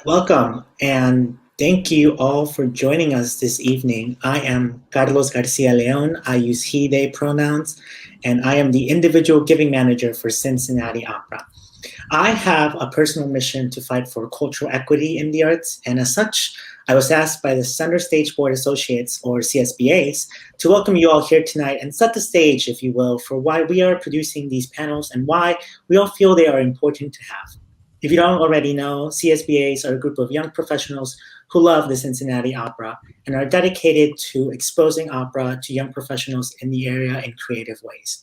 Welcome, and thank you all for joining us this evening. I am Carlos Garcia Leon. I use he, they pronouns, and I am the individual giving manager for Cincinnati Opera. I have a personal mission to fight for cultural equity in the arts, and as such, I was asked by the Center Stage Board Associates, or CSBAs, to welcome you all here tonight and set the stage, if you will, for why we are producing these panels and why we all feel they are important to have. If you don't already know, CSBAs are a group of young professionals who love the Cincinnati Opera and are dedicated to exposing opera to young professionals in the area in creative ways.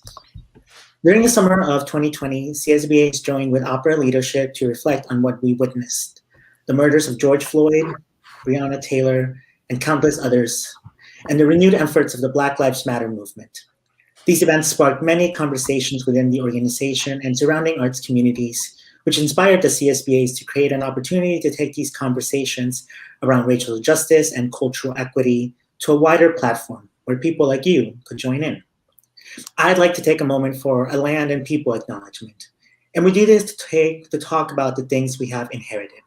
During the summer of 2020, CSBAs joined with opera leadership to reflect on what we witnessed: the murders of George Floyd, Breonna Taylor, and countless others, and the renewed efforts of the Black Lives Matter movement. These events sparked many conversations within the organization and surrounding arts communities, which inspired the CSBAs to create an opportunity to take these conversations around racial justice and cultural equity to a wider platform where people like you could join in. I'd like to take a moment for a land and people acknowledgement. And we do this to talk about the things we have inherited.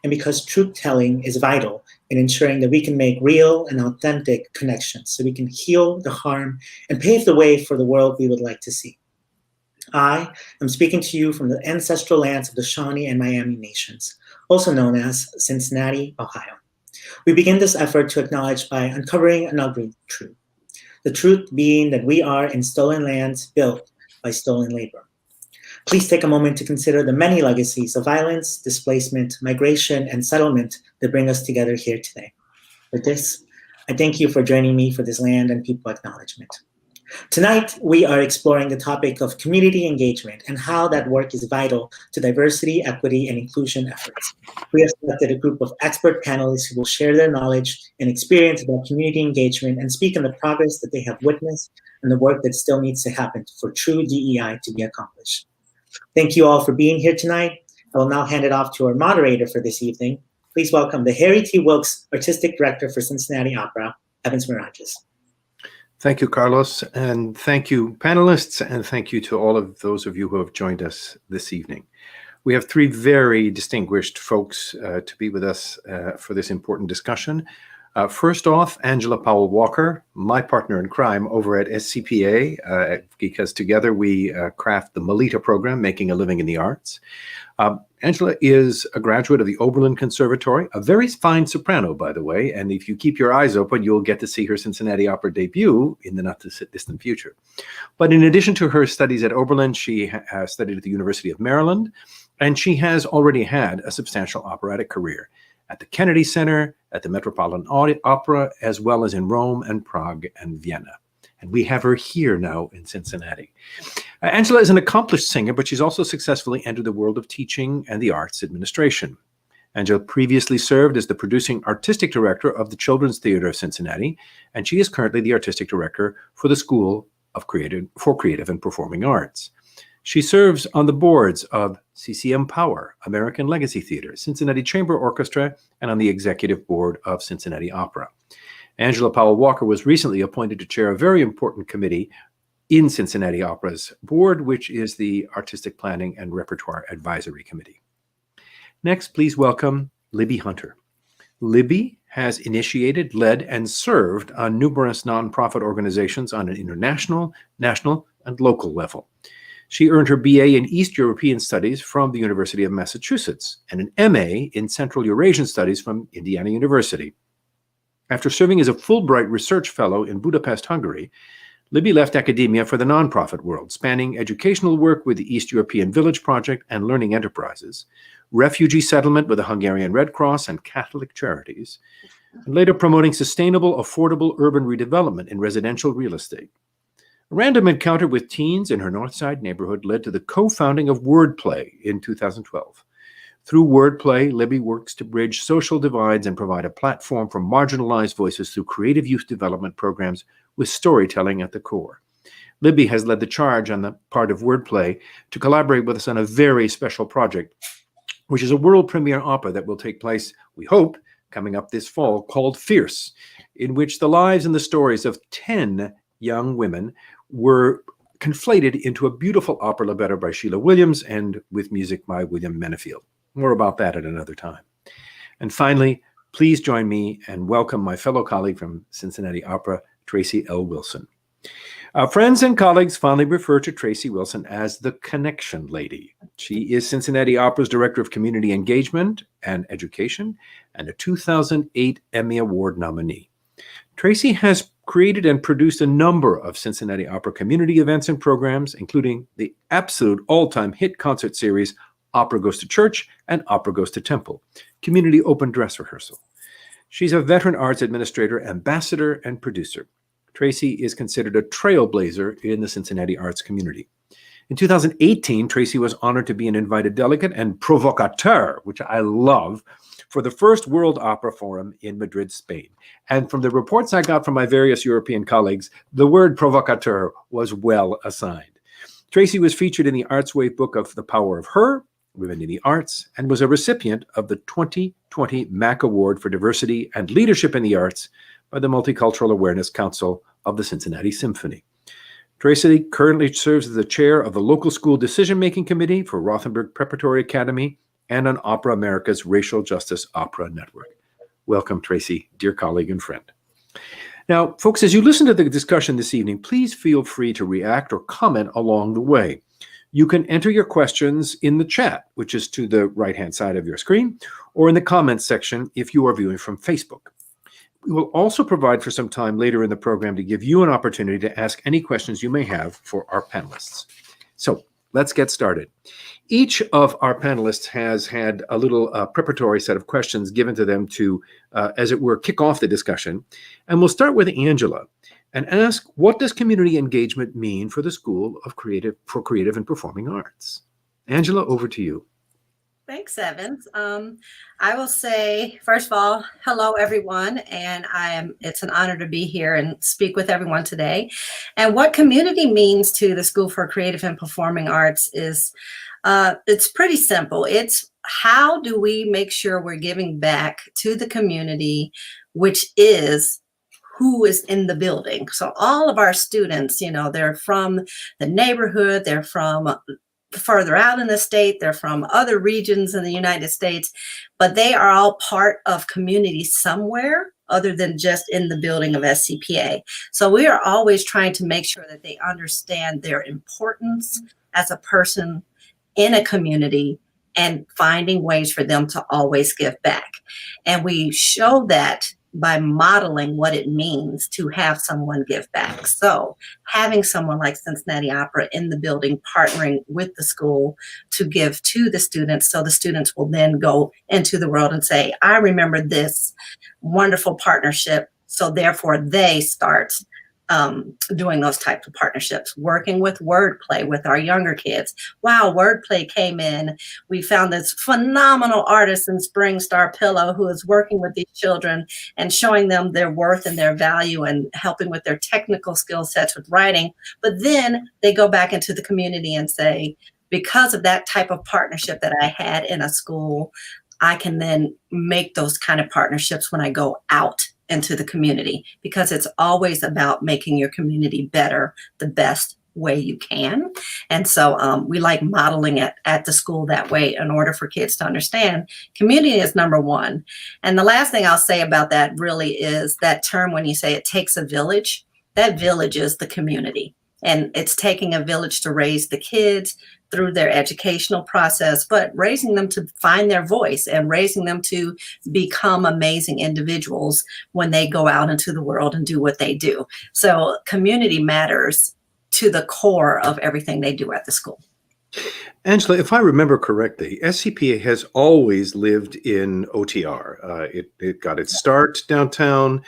And because truth telling is vital in ensuring that we can make real and authentic connections so we can heal the harm and pave the way for the world we would like to see. I am speaking to you from the ancestral lands of the Shawnee and Miami nations, also known as Cincinnati, Ohio. We begin this effort to acknowledge by uncovering an ugly truth. The truth being that we are in stolen lands built by stolen labor. Please take a moment to consider the many legacies of violence, displacement, migration, and settlement that bring us together here today. With this, I thank you for joining me for this land and people acknowledgement. Tonight, we are exploring the topic of community engagement and how that work is vital to diversity, equity, and inclusion efforts. We have selected a group of expert panelists who will share their knowledge and experience about community engagement and speak on the progress that they have witnessed and the work that still needs to happen for true DEI to be accomplished. Thank you all for being here tonight. I will now hand it off to our moderator for this evening. Please welcome the Harry T. Wilkes Artistic Director for Cincinnati Opera, Evans Mirageas. Thank you, Carlos, and thank you, panelists, and thank you to all of those of you who have joined us this evening. We have three very distinguished folks to be with us for this important discussion. First off, Angela Powell Walker, my partner in crime over at SCPA, because together we craft the Melita program, Making a Living in the Arts. Angela is a graduate of the Oberlin Conservatory, a very fine soprano, by the way, and if you keep your eyes open, you'll get to see her Cincinnati Opera debut in the not-too-distant future. But in addition to her studies at Oberlin, she studied at the University of Maryland, and she has already had a substantial operatic career at the Kennedy Center, at the Metropolitan Opera, as well as in Rome and Prague and Vienna. And we have her here now in Cincinnati. Angela is an accomplished singer, but she's also successfully entered the world of teaching and the arts administration. Angela previously served as the producing artistic director of the Children's Theater of Cincinnati, and she is currently the artistic director for the School of Creative and Performing Arts. She serves on the boards of CCM Power, American Legacy Theater, Cincinnati Chamber Orchestra, and on the executive board of Cincinnati Opera. Angela Powell Walker was recently appointed to chair a very important committee in Cincinnati Opera's board, which is the Artistic Planning and Repertoire Advisory Committee. Next, please welcome Libby Hunter. Libby has initiated, led, and served on numerous nonprofit organizations on an international, national, and local level. She earned her BA in East European Studies from the University of Massachusetts and an MA in Central Eurasian Studies from Indiana University. After serving as a Fulbright Research Fellow in Budapest, Hungary, Libby left academia for the nonprofit world, spanning educational work with the East European Village Project and Learning Enterprises, refugee settlement with the Hungarian Red Cross and Catholic Charities, and later promoting sustainable, affordable urban redevelopment in residential real estate. A random encounter with teens in her Northside neighborhood led to the co-founding of WordPlay in 2012. Through WordPlay, Libby works to bridge social divides and provide a platform for marginalized voices through creative youth development programs with storytelling at the core. Libby has led the charge on the part of WordPlay to collaborate with us on a very special project, which is a world premiere opera that will take place, we hope, coming up this fall, called Fierce, in which the lives and the stories of 10 young women were conflated into a beautiful opera libretto by Sheila Williams and with music by William Menefield. More about that at another time. And finally, please join me and welcome my fellow colleague from Cincinnati Opera, Tracy L. Wilson. Friends and colleagues fondly refer to Tracy Wilson as the Connection Lady. She is Cincinnati Opera's Director of Community Engagement and Education and a 2008 Emmy Award nominee. Tracy has created and produced a number of Cincinnati Opera community events and programs, including the absolute all-time hit concert series, Opera Goes to Church and Opera Goes to Temple, community open dress rehearsal. She's a veteran arts administrator, ambassador, and producer. Tracy is considered a trailblazer in the Cincinnati arts community. In 2018, Tracy was honored to be an invited delegate and provocateur, which I love, for the first World Opera Forum in Madrid, Spain. And from the reports I got from my various European colleagues, the word provocateur was well assigned. Tracy was featured in the ArtsWave book of The Power of Her, Women in the Arts, and was a recipient of the 2020 MAC Award for Diversity and Leadership in the Arts by the Multicultural Awareness Council of the Cincinnati Symphony. Tracy currently serves as the chair of the local school decision-making committee for Rothenberg Preparatory Academy and on Opera America's Racial Justice Opera Network. Welcome, Tracy, dear colleague and friend. Now, folks, as you listen to the discussion this evening, please feel free to react or comment along the way. You can enter your questions in the chat, which is to the right-hand side of your screen, or in the comments section if you are viewing from Facebook. We will also provide for some time later in the program to give you an opportunity to ask any questions you may have for our panelists. So let's get started. Each of our panelists has had a little preparatory set of questions given to them to, as it were, kick off the discussion. And we'll start with Angela and ask, what does community engagement mean for the School of Creative and Performing Arts? Angela, over to you. Thanks, Evans. I will say, first of all, hello, everyone. And it's an honor to be here and speak with everyone today. And what community means to the School for Creative and Performing Arts is, it's pretty simple. It's how do we make sure we're giving back to the community, which is who is in the building. So all of our students, they're from the neighborhood, they're from further out in the state, they're from other regions in the United States, but they are all part of community somewhere other than just in the building of SCPA. So we are always trying to make sure that they understand their importance as a person in a community and finding ways for them to always give back. And we show that by modeling what it means to have someone give back. So having someone like Cincinnati Opera in the building, partnering with the school to give to the students, so the students will then go into the world and say, I remember this wonderful partnership. So therefore they start doing those types of partnerships, working with WordPlay with our younger kids. Wow, WordPlay came in. We found this phenomenal artist in Spring Star Pillow who is working with these children and showing them their worth and their value and helping with their technical skill sets with writing. But then they go back into the community and say, because of that type of partnership that I had in a school, I can then make those kind of partnerships when I go out into the community, because it's always about making your community better the best way you can. And so we like modeling it at the school that way in order for kids to understand community is number one. And the last thing I'll say about that really is that term when you say it takes a village, that village is the community. And it's taking a village to raise the kids through their educational process, but raising them to find their voice and raising them to become amazing individuals when they go out into the world and do what they do. So community matters to the core of everything they do at the school. Angela, if I remember correctly, SCPA has always lived in OTR. It got its start downtown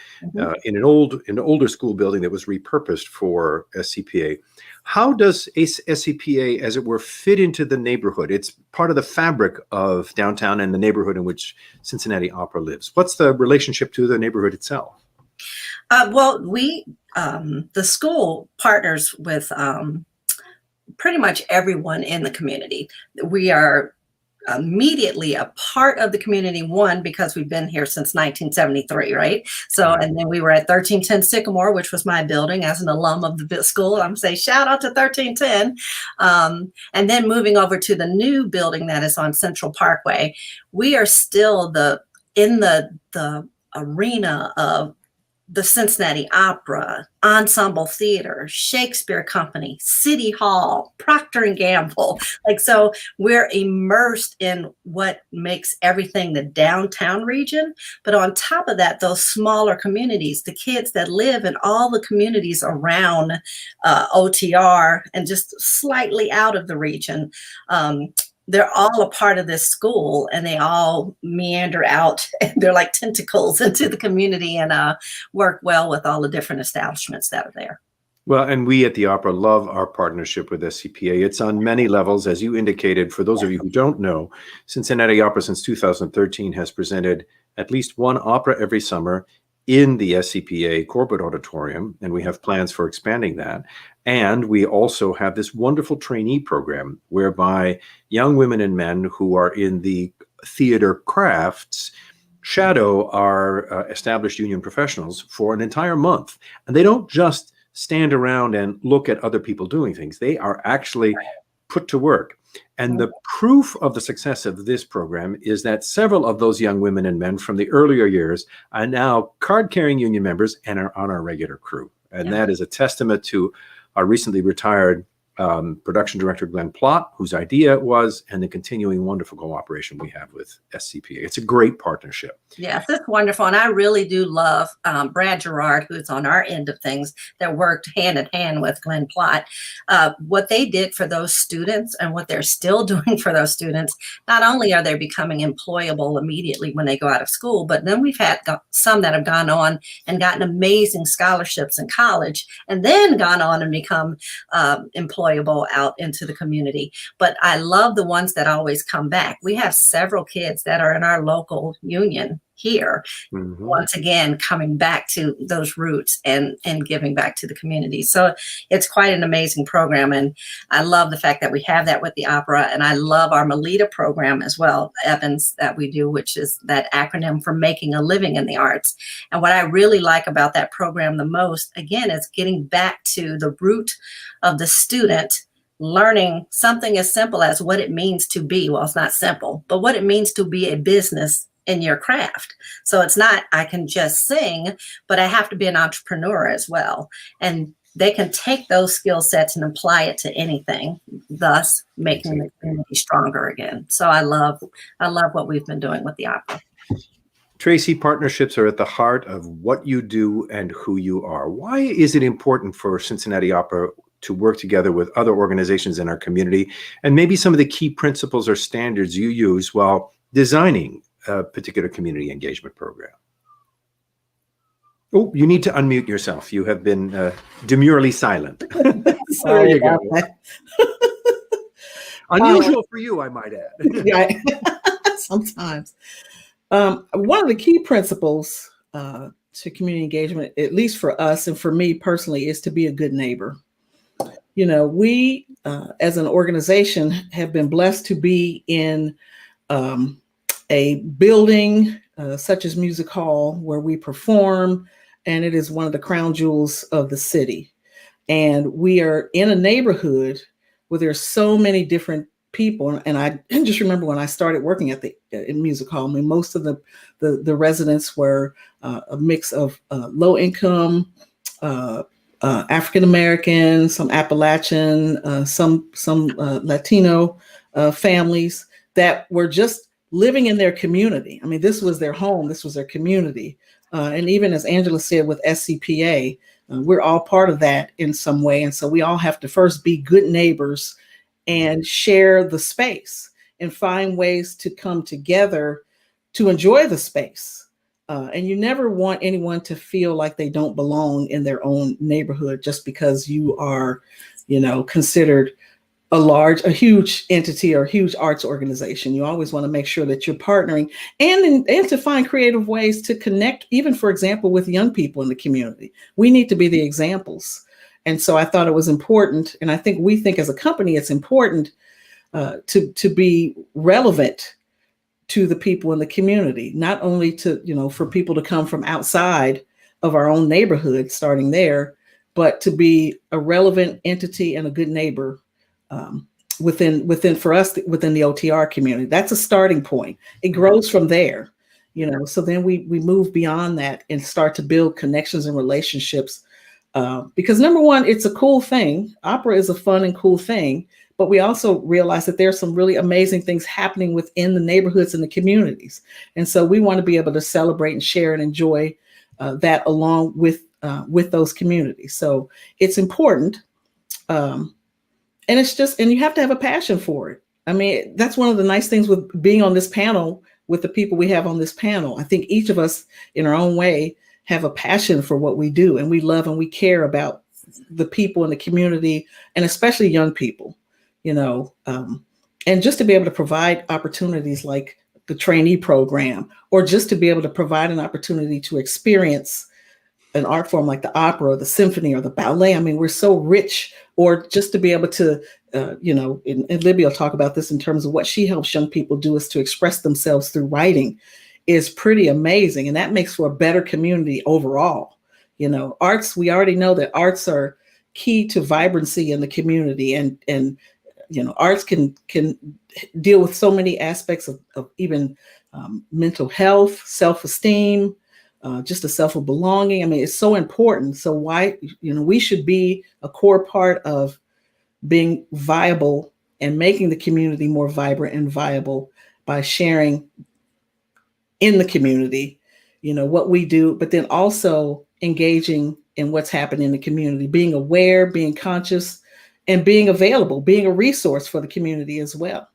in an older school building that was repurposed for SCPA. How does SCPA, as it were, fit into the neighborhood? It's part of the fabric of downtown and the neighborhood in which Cincinnati Opera lives. What's the relationship to the neighborhood itself? Well, the school partners with pretty much everyone in the community. We are immediately a part of the community, one, because we've been here since 1973, right? So, and then we were at 1310 Sycamore, which was my building as an alum of the school. I'm saying shout out to 1310. And then moving over to the new building that is on Central Parkway, we are still the in the arena of the Cincinnati Opera, Ensemble Theater, Shakespeare Company, City Hall, Procter and Gamble. Like, so we're immersed in what makes everything the downtown region. But on top of that, those smaller communities, the kids that live in all the communities around OTR and just slightly out of the region, they're all a part of this school, and they all meander out. They're like tentacles into the community, and work well with all the different establishments that are there. Well, and we at the Opera love our partnership with SCPA. It's on many levels, as you indicated. For those of you who don't know, Cincinnati Opera since 2013 has presented at least one opera every summer in the SCPA corporate auditorium, and we have plans for expanding that. And we also have this wonderful trainee program whereby young women and men who are in the theater crafts shadow our established union professionals for an entire month. And they don't just stand around and look at other people doing things. They are actually put to work. And the proof of the success of this program is that several of those young women and men from the earlier years are now card-carrying union members and are on our regular crew. And that is a testament to our recently retired production director, Glenn Plott, whose idea it was, and the continuing wonderful cooperation we have with SCPA. It's a great partnership. Yes, it's wonderful. And I really do love Brad Gerard, who's on our end of things, that worked hand in hand with Glenn Plott. What they did for those students and what they're still doing for those students, not only are they becoming employable immediately when they go out of school, but then we've had some that have gone on and gotten amazing scholarships in college and then gone on and become employable out into the community. But I love the ones that always come back. We have several kids that are in our local union here, once again, coming back to those roots and giving back to the community. So it's quite an amazing program. And I love the fact that we have that with the opera. And I love our Melita program as well, Evans, that we do, which is that acronym for making a living in the arts. And what I really like about that program the most, again, is getting back to the root of the student, learning something as simple as what it means to be, well, it's not simple, but what it means to be a business in your craft. So it's not, I can just sing, but I have to be an entrepreneur as well. And they can take those skill sets and apply it to anything, thus making the community stronger again. So I love what we've been doing with the opera. Tracy, partnerships are at the heart of what you do and who you are. Why is it important for Cincinnati Opera to work together with other organizations in our community, and maybe some of the key principles or standards you use while designing a particular community engagement program? Oh, you need to unmute yourself. You have been demurely silent. There you go. Unusual for you, I might add. Yeah, sometimes. One of the key principles to community engagement, at least for us and for me personally, is to be a good neighbor. You know, we as an organization have been blessed to be in a building such as Music Hall, where we perform, and it is one of the crown jewels of the city. And we are in a neighborhood where there's so many different people. And I just remember when I started working at in Music Hall, I mean, most of the residents were a mix of low income, African American, some Appalachian, some Latino families that were just living in their community. I mean, this was their home, this was their community. And even as Angela said with SCPA, we're all part of that in some way. And so we all have to first be good neighbors and share the space and find ways to come together to enjoy the space. And you never want anyone to feel like they don't belong in their own neighborhood just because you are, you know, considered a huge entity or a huge arts organization. You always want to make sure that you're partnering and to find creative ways to connect, even, for example, with young people in the community. We need to be the examples. And so I thought it was important, and I think we think as a company, it's important to be relevant to the people in the community, not only to, you know, for people to come from outside of our own neighborhood, starting there, but to be a relevant entity and a good neighbor within for us, within the OTR community. That's a starting point. It grows from there. you know. So then we move beyond that and start to build connections and relationships. Because number one, it's a cool thing. Opera is a fun and cool thing, but we also realize that there's some really amazing things happening within the neighborhoods and the communities. And so we want to be able to celebrate and share and enjoy that along with those communities. So it's important. And it's just, and you have to have a passion for it. I mean, that's one of the nice things with being on this panel with the people we have on this panel. I think each of us in our own way have a passion for what we do, and we love and we care about the people in the community, and especially young people, you know, and just to be able to provide opportunities like the trainee program, or just to be able to provide an opportunity to experience an art form like the opera or the symphony or the ballet. I mean, we're so rich. Or just to be able to, you know, and Libby will talk about this in terms of what she helps young people do, is to express themselves through writing, is pretty amazing. And that makes for a better community overall. You know, arts, we already know that arts are key to vibrancy in the community. And you know, arts can deal with so many aspects of even mental health, self-esteem, just a sense of belonging. I mean, it's so important. So why, you know, we should be a core part of being viable and making the community more vibrant and viable by sharing in the community, you know, what we do, but then also engaging in what's happening in the community, being aware, being conscious, and being available, being a resource for the community as well.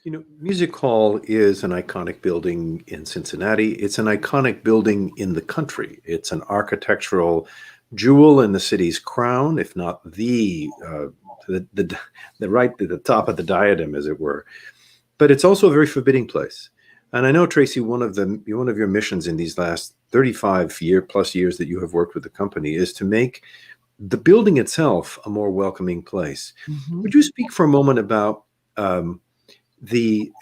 You know, Music Hall is an iconic building in Cincinnati. It's an iconic building in the country. It's an architectural jewel in the city's crown, if not the right at the top of the diadem, as it were. But it's also a very forbidding place. And I know, Tracy, one of your missions in these last 35 plus years that you have worked with the company is to make the building itself a more welcoming place. Mm-hmm. Would you speak for a moment about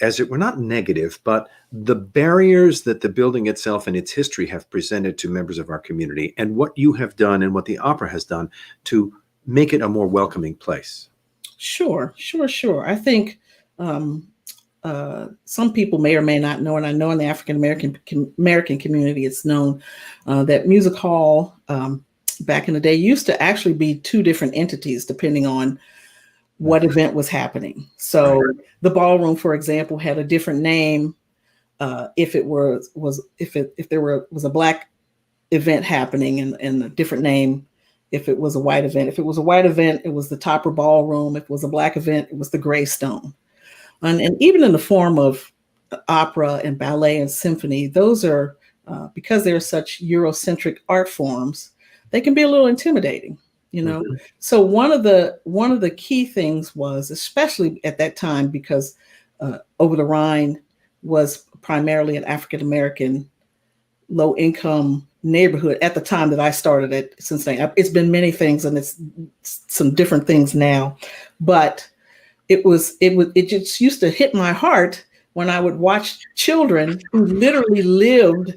as it were, not negative, but the barriers that the building itself and its history have presented to members of our community, and what you have done and what the opera has done to make it a more welcoming place? Sure. I think some people may or may not know, and I know in the African American community, it's known that Music Hall back in the day used to actually be two different entities depending on what event was happening. So the ballroom, for example, had a different name if there was a Black event happening, and a different name if it was a white event. If it was a white event, it was the Topper Ballroom. If it was a Black event, it was the Greystone. And even in the form of opera and ballet and symphony, those are, because they're such Eurocentric art forms, they can be a little intimidating, you know? Mm-hmm. So one of the key things was, especially at that time, because Over the Rhine was primarily an African-American low-income neighborhood at the time that I started at Cincinnati. It's been many things, and it's some different things now, but it just used to hit my heart when I would watch children who literally lived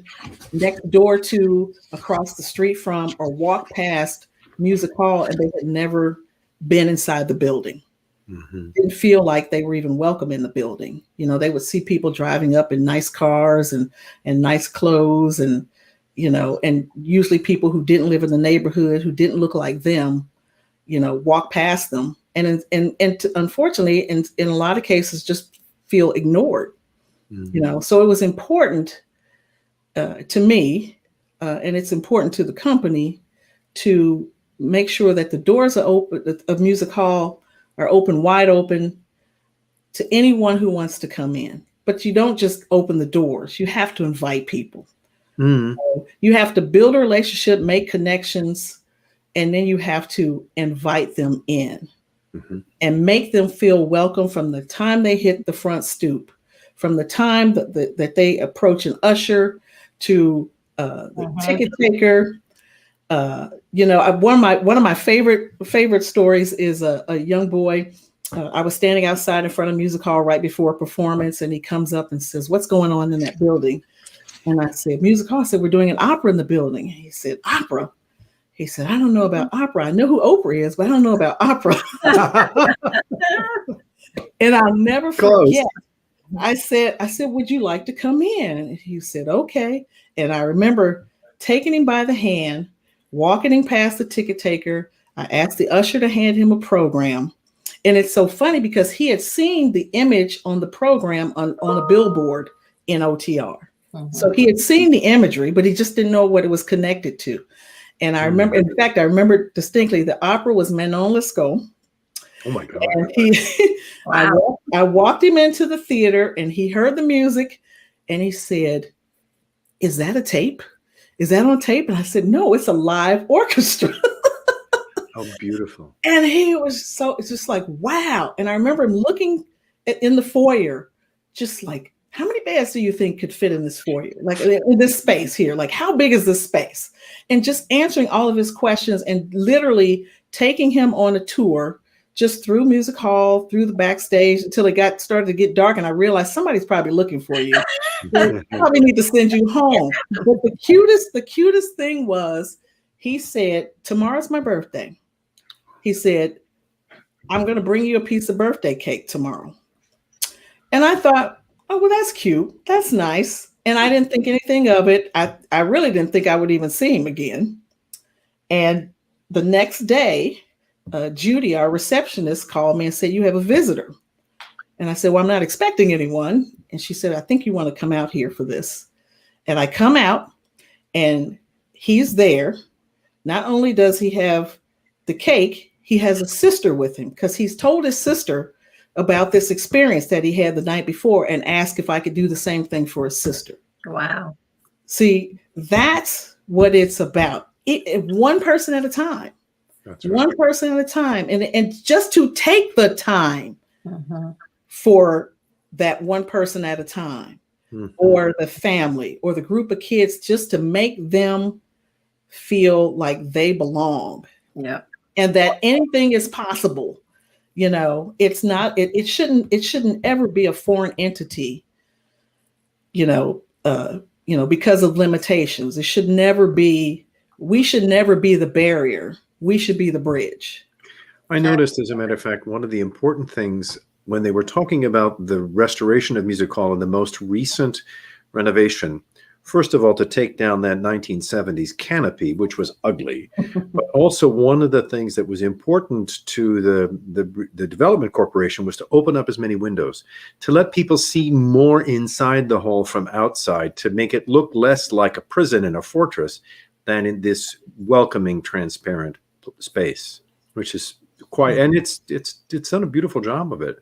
next door to, across the street from, or walk past Music Hall, and they had never been inside the building. Mm-hmm. Didn't feel like they were even welcome in the building. You know, they would see people driving up in nice cars and nice clothes, and, you know, and usually people who didn't live in the neighborhood, who didn't look like them, you know, walk past them. And unfortunately, in a lot of cases, just feel ignored, mm-hmm. you know. So it was important to me, and it's important to the company, to make sure that the doors are open of Music Hall are open, wide open, to anyone who wants to come in. But you don't just open the doors; you have to invite people. Mm-hmm. So you have to build a relationship, make connections, and then you have to invite them in. Mm-hmm. And make them feel welcome from the time they hit the front stoop, from the time that they approach an usher to the ticket taker. You know, one of my favorite stories is a young boy. I was standing outside in front of Music Hall right before a performance, and he comes up and says, "What's going on in that building?" And I said, "Music Hall." I said, "We're doing an opera in the building." And he said, "Opera?" He said, "I don't know about opera. I know who Oprah is, but I don't know about opera." And I'll never forget I said, would you like to come in? And he said, okay. And I remember taking him by the hand, walking him past the ticket taker. I asked the usher to hand him a program. And it's so funny because he had seen the image on the program on a billboard in OTR. So he had seen the imagery, but he just didn't know what it was connected to. And I remember, in fact, I remember distinctly, the opera was Manon Lescaut. Oh my God. And I walked him into the theater and he heard the music and he said, is that a tape? Is that on tape? And I said, no, it's a live orchestra. How beautiful. And he was it's just like, wow. And I remember him looking in the foyer, just like, how many beds do you think could fit in this foyer? Like in this space here, like how big is this space? And just answering all of his questions and literally taking him on a tour just through music hall, through the backstage until it started to get dark. And I realized somebody's probably looking for you. They probably need to send you home. But the cutest thing was, he said, tomorrow's my birthday. He said, I'm going to bring you a piece of birthday cake tomorrow. And I thought, oh, well, that's cute. That's nice. And I didn't think anything of it. I really didn't think I would even see him again. And the next day, Judy, our receptionist, called me and said, you have a visitor. And I said, well, I'm not expecting anyone. And she said, I think you want to come out here for this. And I come out and he's there. Not only does he have the cake, he has a sister with him because he's told his sister about this experience that he had the night before and asked if I could do the same thing for his sister. Wow. See, that's what it's about. One person at a time. That's right. One person at a time. And just to take the time for that one person at a time, or the family or the group of kids, just to make them feel like they belong. Yeah. And that anything is possible. You know, it's not, it shouldn't ever be a foreign entity, because of limitations. It should never be, we should never be the barrier. We should be the bridge. I noticed, as a matter of fact, one of the important things when they were talking about the restoration of Music Hall and the most recent renovation, first of all, to take down that 1970s canopy, which was ugly, but also one of the things that was important to the development corporation was to open up as many windows, to let people see more inside the hall from outside, to make it look less like a prison and a fortress than in this welcoming, transparent space, which is quite, and it's done a beautiful job of it.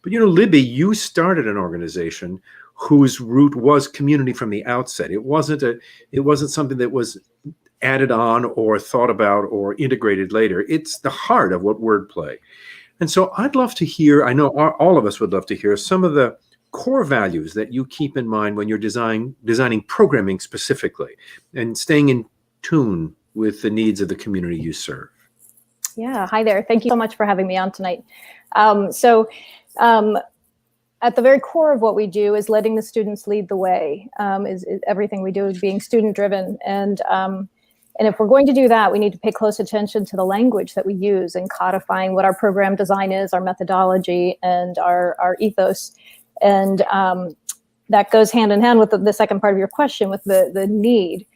But Libby, you started an organization whose root was community from the outset. It wasn't something that was added on or thought about or integrated later. It's the heart of what WordPlay. And so I'd love to hear, I know all of us would love to hear some of the core values that you keep in mind when you're designing programming specifically and staying in tune with the needs of the community you serve. Yeah, hi there. Thank you so much for having me on tonight. At the very core of what we do is letting the students lead the way. Is everything we do is being student driven. And if we're going to do that, we need to pay close attention to the language that we use in codifying what our program design is, our methodology, and our ethos. And that goes hand in hand with the second part of your question, with the need.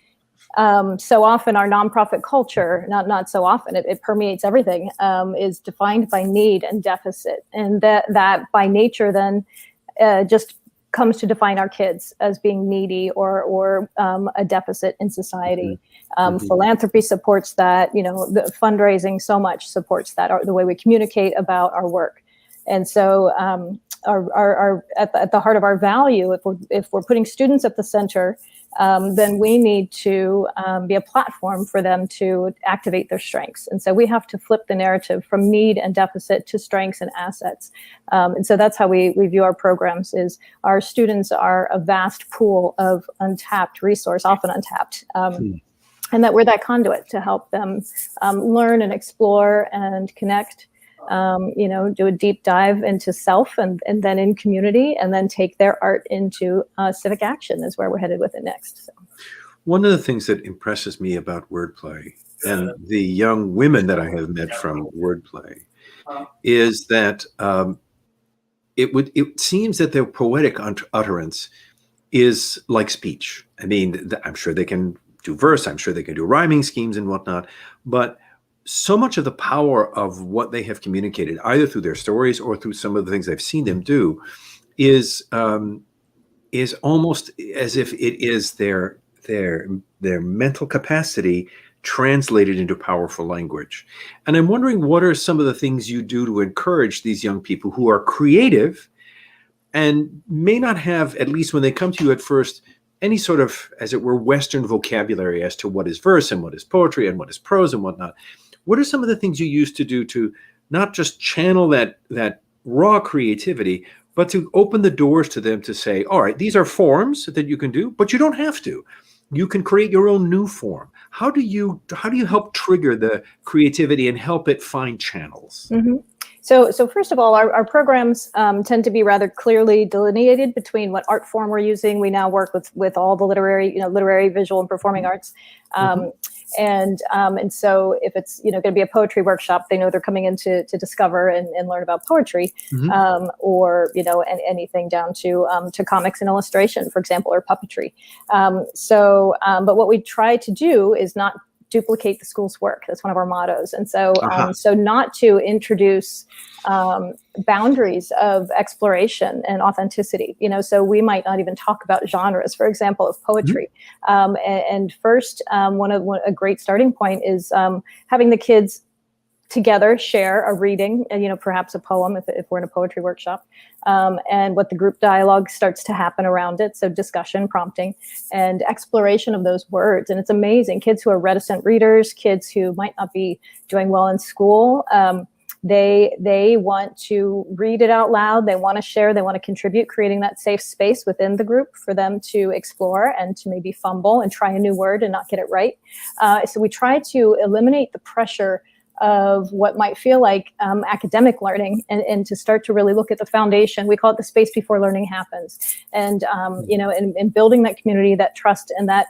So often our nonprofit culture, not so often, it permeates everything, is defined by need and deficit. And that by nature then just comes to define our kids as being needy or a deficit in society. Philanthropy supports that, the fundraising so much supports that, the way we communicate about our work. And so our at the heart of our value, if we're putting students at the center, then we need to be a platform for them to activate their strengths. And so we have to flip the narrative from need and deficit to strengths and assets. And so that's how we view our programs, is our students are a vast pool of untapped resource, often untapped. And that we're that conduit to help them learn and explore and connect, do a deep dive into self and then in community, and then take their art into civic action is where we're headed with it next. So. One of the things that impresses me about WordPlay and the young women that I have met from WordPlay is that it seems that their poetic utterance is like speech. I mean, I'm sure they can do verse, I'm sure they can do rhyming schemes and whatnot, but so much of the power of what they have communicated, either through their stories or through some of the things I've seen them do, is almost as if it is their mental capacity translated into powerful language. And I'm wondering, what are some of the things you do to encourage these young people who are creative and may not have, at least when they come to you at first, any sort of, as it were, Western vocabulary as to what is verse and what is poetry and what is prose and whatnot? What are some of the things you used to do to not just channel that raw creativity, but to open the doors to them to say, all right, these are forms that you can do, but you don't have to. You can create your own new form. How do you help trigger the creativity and help it find channels? Mm-hmm. So first of all, our programs tend to be rather clearly delineated between what art form we're using. We now work with all the literary, visual, and performing arts. And so if it's going to be a poetry workshop, they know they're coming in to discover and learn about poetry, or anything down to comics and illustration, for example, or puppetry. But what we try to do is not duplicate the school's work. That's one of our mottos. And so so not to introduce boundaries of exploration and authenticity. So we might not even talk about genres, for example, of poetry. And first, a great starting point is having the kids together share a reading, and perhaps a poem if we're in a poetry workshop, and what the group dialogue starts to happen around it. So discussion, prompting, and exploration of those words. And it's amazing. Kids who are reticent readers, kids who might not be doing well in school, they want to read it out loud. They want to share. They want to contribute, creating that safe space within the group for them to explore and to maybe fumble and try a new word and not get it right. So we try to eliminate the pressure of what might feel like academic learning, and to start to really look at the foundation. We call it the space before learning happens. And, and building that community, that trust, and that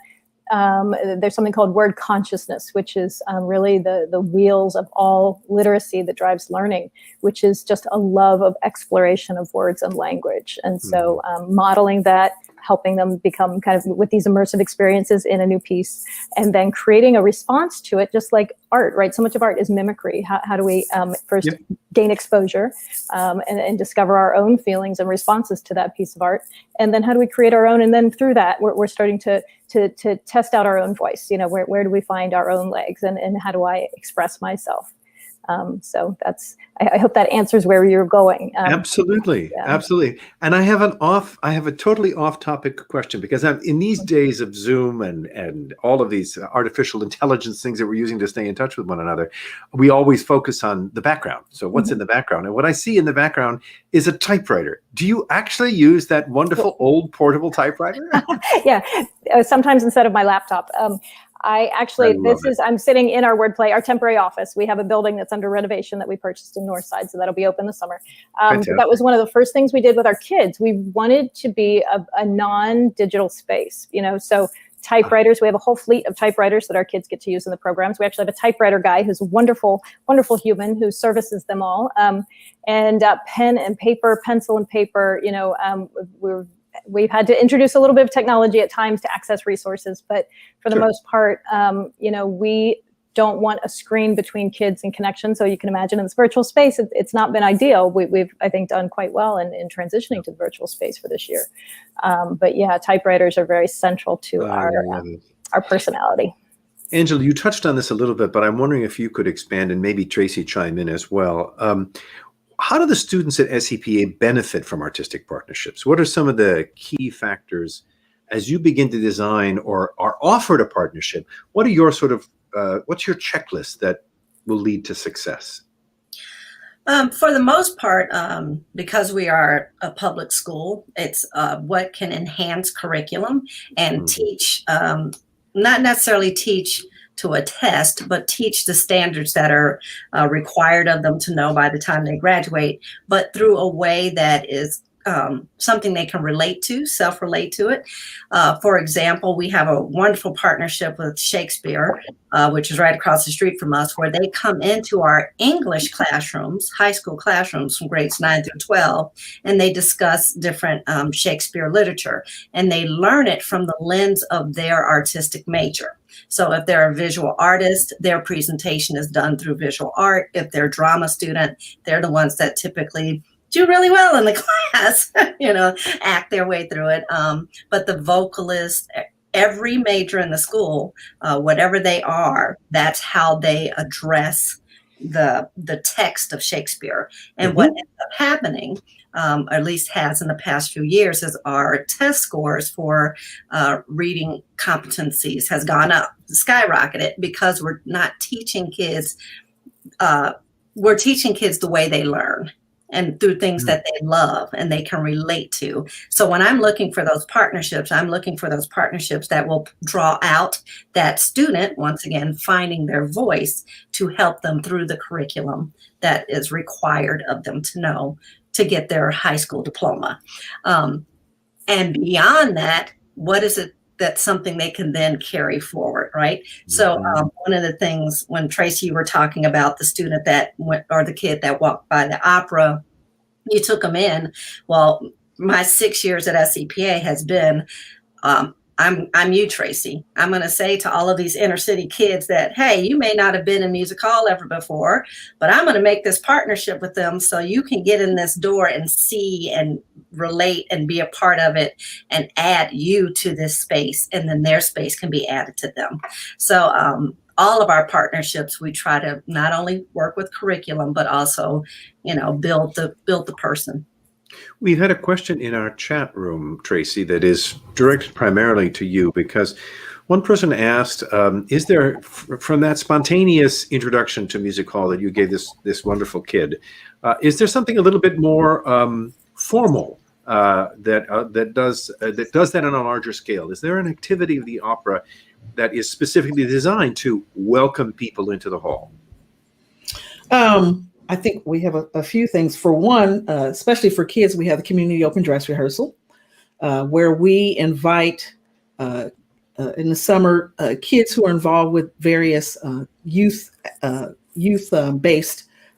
there's something called word consciousness, which is really the wheels of all literacy that drives learning, which is just a love of exploration of words and language. And so modeling that, helping them become kind of with these immersive experiences in a new piece, and then creating a response to it, just like art, right? So much of art is mimicry. How do we first gain exposure and discover our own feelings and responses to that piece of art? And then how do we create our own? And then through that, we're starting to test out our own voice. Where do we find our own legs, and how do I express myself? So I hope that answers where you're going. Absolutely. And I have a totally off-topic question, because in these days of Zoom and all of these artificial intelligence things that we're using to stay in touch with one another, we always focus on the background. So what's in the background? And what I see in the background is a typewriter. Do you actually use that wonderful old portable typewriter? Yeah, sometimes instead of my laptop. I'm sitting in our WordPlay, our temporary office. We have a building that's under renovation that we purchased in Northside, so that'll be open this summer. That was one of the first things we did with our kids. We wanted to be a non-digital space, so typewriters. We have a whole fleet of typewriters that our kids get to use in the programs. We actually have a typewriter guy who's a wonderful, wonderful human who services them all. And pen and paper, pencil and paper, we've had to introduce a little bit of technology at times to access resources, but for the most part, we don't want a screen between kids and connection. So you can imagine in this virtual space, it's not been ideal. We've I think, done quite well in transitioning to the virtual space for this year. But yeah, typewriters are very central to our personality. Angela, you touched on this a little bit, but I'm wondering if you could expand, and maybe Tracy chime in as well. How do the students at SCPA benefit from artistic partnerships? What are some of the key factors as you begin to design or are offered a partnership? What are your what's your checklist that will lead to success? For the most part, because we are a public school, it's what can enhance curriculum and teach, not necessarily teach to a test, but teach the standards that are required of them to know by the time they graduate, but through a way that is something they can relate to, self-relate to it. For example, we have a wonderful partnership with Shakespeare, which is right across the street from us, where they come into our English classrooms, high school classrooms from grades 9 through 12, and they discuss different Shakespeare literature, and they learn it from the lens of their artistic major. So if they're a visual artist, their presentation is done through visual art. If they're a drama student, they're the ones that typically do really well in the class, act their way through it. But the vocalist, every major in the school, whatever they are, that's how they address the text of Shakespeare. And what ends up happening, or at least has in the past few years, is our test scores for reading competencies has gone up, skyrocketed, because we're not teaching kids, we're teaching kids the way they learn, and through things that they love and they can relate to. So when I'm looking for those partnerships, I'm looking for those partnerships that will draw out that student, once again, finding their voice to help them through the curriculum that is required of them to know to get their high school diploma. And beyond that, what is it that's something they can then carry forward, right? So one of the things, when Tracy, you were talking about the student that went, or the kid that walked by the opera, you took them in. Well, my 6 years at SCPA has been, I'm you, Tracy. I'm going to say to all of these inner city kids that, hey, you may not have been in music hall ever before, but I'm going to make this partnership with them so you can get in this door and see and relate and be a part of it and add you to this space. And then their space can be added to them. So all of our partnerships, we try to not only work with curriculum, but also, build the person. We've had a question in our chat room, Tracy, that is directed primarily to you, because one person asked, is there, from that spontaneous introduction to music hall that you gave this wonderful kid, is there something a little bit more formal that does that on a larger scale? Is there an activity of the opera that is specifically designed to welcome people into the hall? I think we have a few things. For one, especially for kids, we have the community open dress rehearsal, where we invite in the summer kids who are involved with various youth-based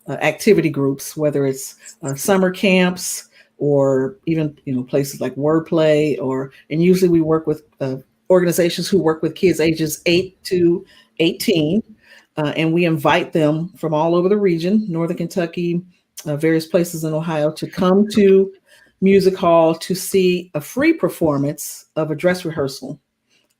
activity groups, whether it's summer camps or even places like WordPlay, and usually we work with organizations who work with kids ages 8 to 18. And we invite them from all over the region, Northern Kentucky, various places in Ohio, to come to Music Hall to see a free performance of a dress rehearsal.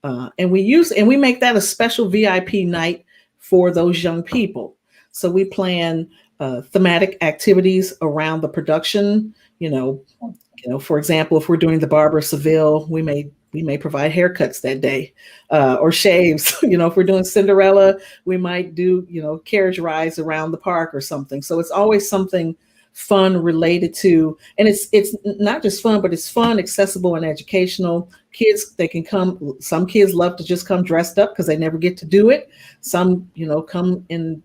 And we make that a special VIP night for those young people. So we plan thematic activities around the production. For example, if we're doing the Barber of Seville, we may provide haircuts that day, or shaves. If we're doing Cinderella, we might do, carriage rides around the park or something. So it's always something fun related to, and it's not just fun, but it's fun, accessible, and educational. Kids, they can come. Some kids love to just come dressed up because they never get to do it. Some, come in,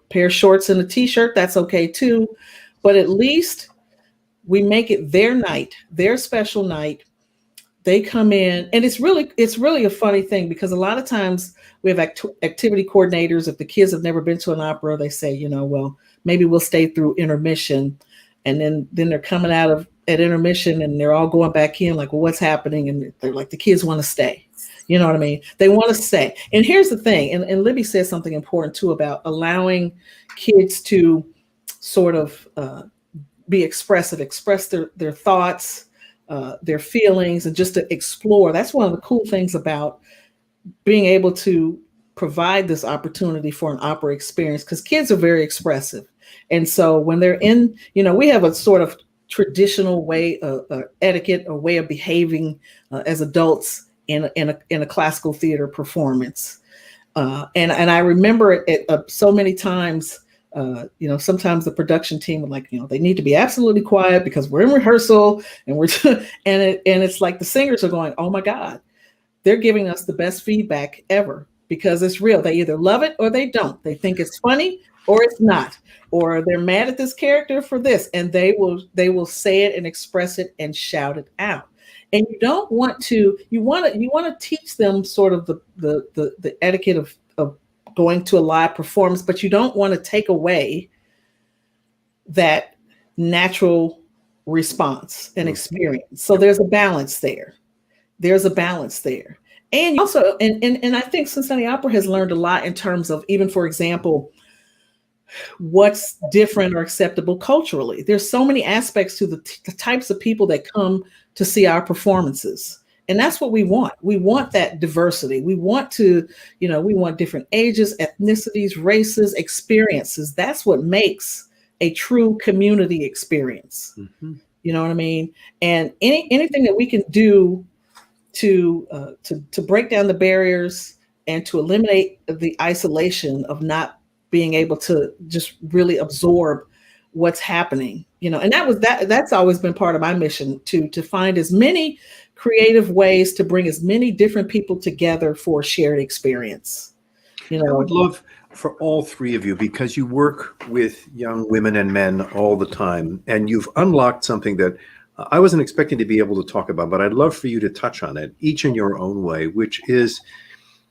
pair of shorts and a t-shirt. That's okay too. But at least we make it their night, their special night. They come in, and it's really a funny thing, because a lot of times we have activity coordinators. If the kids have never been to an opera, they say, well, maybe we'll stay through intermission. And then they're coming out at intermission, and they're all going back in like, well, what's happening? And they're like, the kids want to stay. You know what I mean? They want to stay. And here's the thing, and Libby said something important too about allowing kids to sort of be expressive, express their thoughts, their feelings, and just to explore. That's one of the cool things about being able to provide this opportunity for an opera experience, because kids are very expressive. And so when they're in, we have a sort of traditional way of etiquette, a way of behaving as adults in a classical theater performance. And I remember it so many times. Sometimes the production team would they need to be absolutely quiet because we're in rehearsal, and it's like the singers are going, oh my God, they're giving us the best feedback ever, because it's real. They either love it or they don't. They think it's funny or it's not. or they're mad at this character for this, and they will say it and express it and shout it out. And you don't want to, you want to teach them sort of the etiquette of going to a live performance, but you don't want to take away that natural response and experience. So there's a balance there. And also, and I think Cincinnati Opera has learned a lot in terms of, even, for example, what's different or acceptable culturally. There's so many aspects to the types of people that come to see our performances. And that's what we want. We want that diversity. We want to, we want different ages, ethnicities, races, experiences. That's what makes a true community experience. Mm-hmm. You know what I mean? And anything that we can do to break down the barriers and to eliminate the isolation of not being able to just really absorb what's happening, and that's always been part of my mission, to find as many creative ways to bring as many different people together for a shared experience. I would love for all three of you, because you work with young women and men all the time, and you've unlocked something that I wasn't expecting to be able to talk about, but I'd love for you to touch on it, each in your own way, which is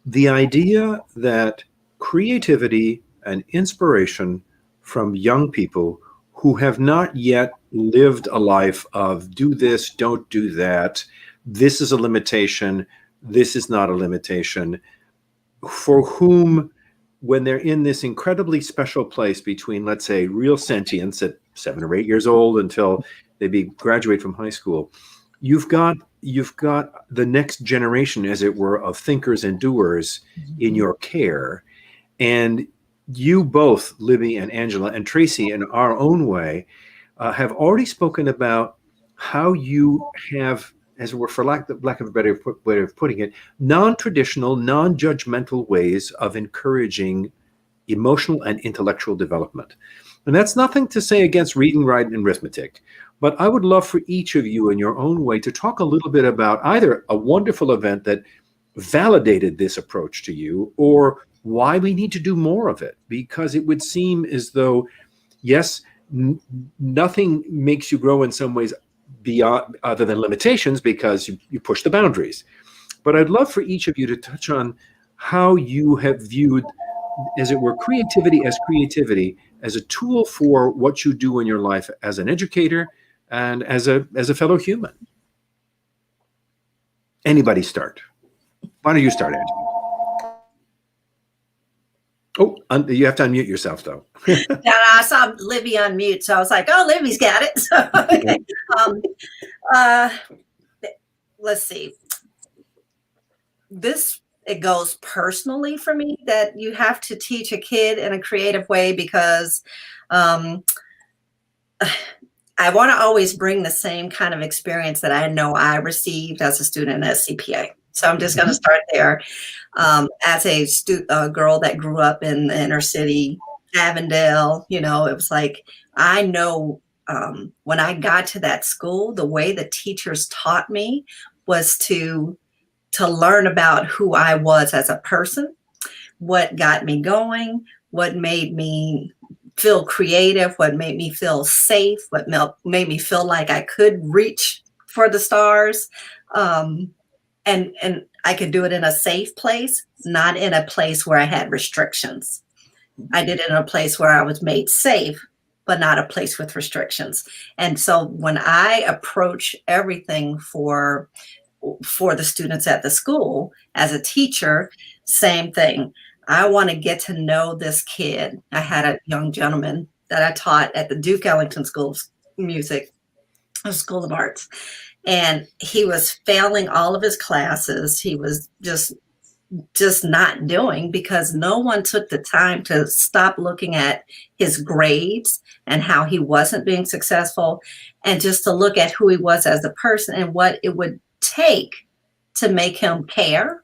the idea that creativity and inspiration from young people who have not yet lived a life of do this, don't do that, this is a limitation, this is not a limitation, for whom, when they're in this incredibly special place between, let's say, real sentience at 7 or 8 years old until they graduate from high school, you've got the next generation, as it were, of thinkers and doers in your care. And you both, Libby and Angela, and Tracy, in our own way, have already spoken about how you have, as it were, for lack of a better way of putting it, non-traditional, non-judgmental ways of encouraging emotional and intellectual development. And that's nothing to say against reading, writing, and arithmetic. But I would love for each of you in your own way to talk a little bit about either a wonderful event that validated this approach to you, or why we need to do more of it. Because it would seem as though, yes, nothing makes you grow in some ways beyond other than limitations, because you push the boundaries. But I'd love for each of you to touch on how you have viewed, as it were, creativity as a tool for what you do in your life as an educator and as a fellow human. Anybody start? Why don't you start, Angela? Oh, you have to unmute yourself, though. Yeah, I saw Libby unmute, so I was like, "Oh, Libby's got it." So, okay. Let's see. It goes personally for me that you have to teach a kid in a creative way, because I want to always bring the same kind of experience that I know I received as a student at SCPA. So I'm just going to start there. As a girl that grew up in the inner city, Avondale, it was like, I know when I got to that school, the way the teachers taught me was to learn about who I was as a person, what got me going, what made me feel creative, what made me feel safe, what made me feel like I could reach for the stars. And I could do it in a safe place, not in a place where I had restrictions. I did it in a place where I was made safe, but not a place with restrictions. And so when I approach everything for the students at the school as a teacher, same thing. I want to get to know this kid. I had a young gentleman that I taught at the Duke Ellington School of Music, School of Arts. And he was failing all of his classes. He was just not doing, because no one took the time to stop looking at his grades and how he wasn't being successful, and just to look at who he was as a person and what it would take to make him care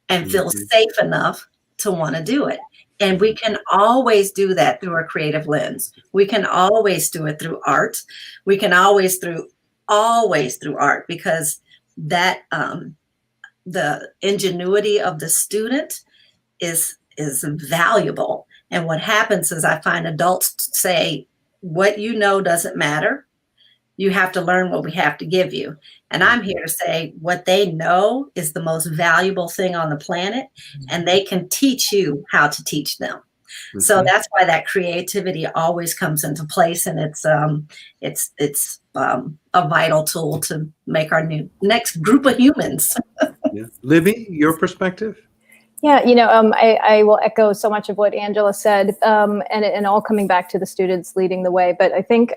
and feel safe enough to want to do it. And we can always do that through a creative lens. We can always do it through art. We can always through art, because that the ingenuity of the student is valuable. And what happens is I find adults say, what you know doesn't matter. You have to learn what we have to give you. And I'm here to say what they know is the most valuable thing on the planet, and they can teach you how to teach them. So that's why that creativity always comes into place, and it's a vital tool to make our next group of humans. Yeah. Libby, your perspective? Yeah, I will echo so much of what Angela said, and all coming back to the students leading the way. But I think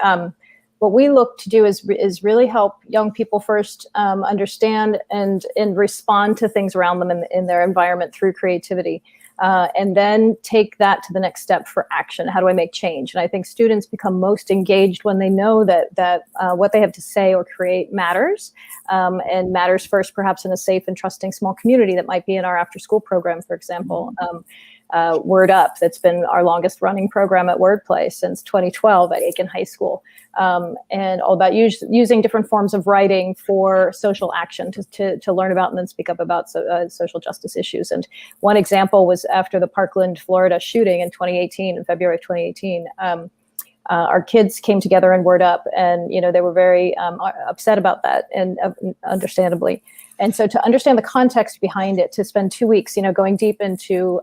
what we look to do is really help young people first understand and respond to things around them in their environment through creativity. And then take that to the next step for action. How do I make change? And I think students become most engaged when they know that what they have to say or create matters, and matters first, perhaps in a safe and trusting small community that might be in our after-school program, for example. Word Up, that's been our longest running program at WordPlay since 2012 at Aiken High School, and all about using different forms of writing for social action to learn about and then speak up about social justice issues. And one example was after the Parkland, Florida shooting in February of 2018. Our kids came together in Word Up, and they were very upset about that, and understandably. And so to understand the context behind it, to spend 2 weeks, going deep into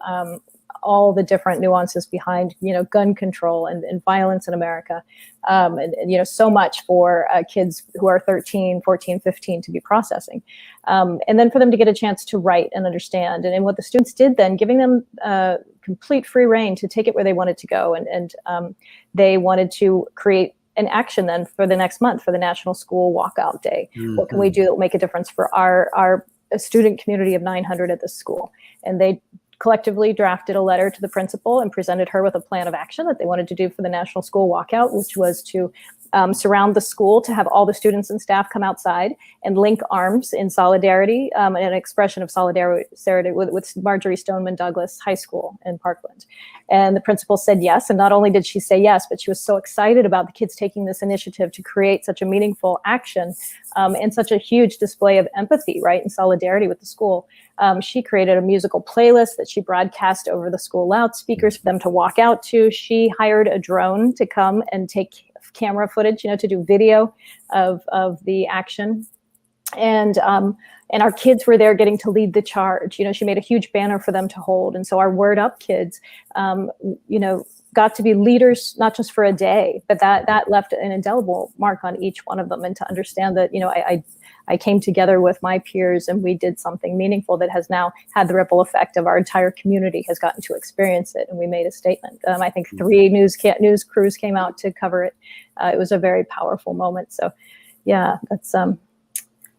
all the different nuances behind, gun control and violence in America, and so much for kids who are 13, 14, 15 to be processing. And then for them to get a chance to write and understand. And what the students did then, giving them complete free reign to take it where they wanted to go. And they wanted to create an action then for the next month for the National School Walkout Day. Mm-hmm. What can we do that will make a difference for our student community of 900 at this school? And they collectively drafted a letter to the principal and presented her with a plan of action that they wanted to do for the National School Walkout, which was to surround the school, to have all the students and staff come outside and link arms in solidarity, and an expression of solidarity with Marjorie Stoneman Douglas High School in Parkland. And the principal said yes. And not only did she say yes, but she was so excited about the kids taking this initiative to create such a meaningful action, and such a huge display of empathy, right, and solidarity with the school. She created a musical playlist that she broadcast over the school loudspeakers for them to walk out to. She hired a drone to come and take camera footage, to do video of the action. And our kids were there getting to lead the charge. She made a huge banner for them to hold. And so our Word Up kids, got to be leaders, not just for a day, but that left an indelible mark on each one of them. And to understand that, I came together with my peers and we did something meaningful that has now had the ripple effect of our entire community has gotten to experience it. And we made a statement. I think 3 news crews came out to cover it. It was a very powerful moment. So yeah, that's, I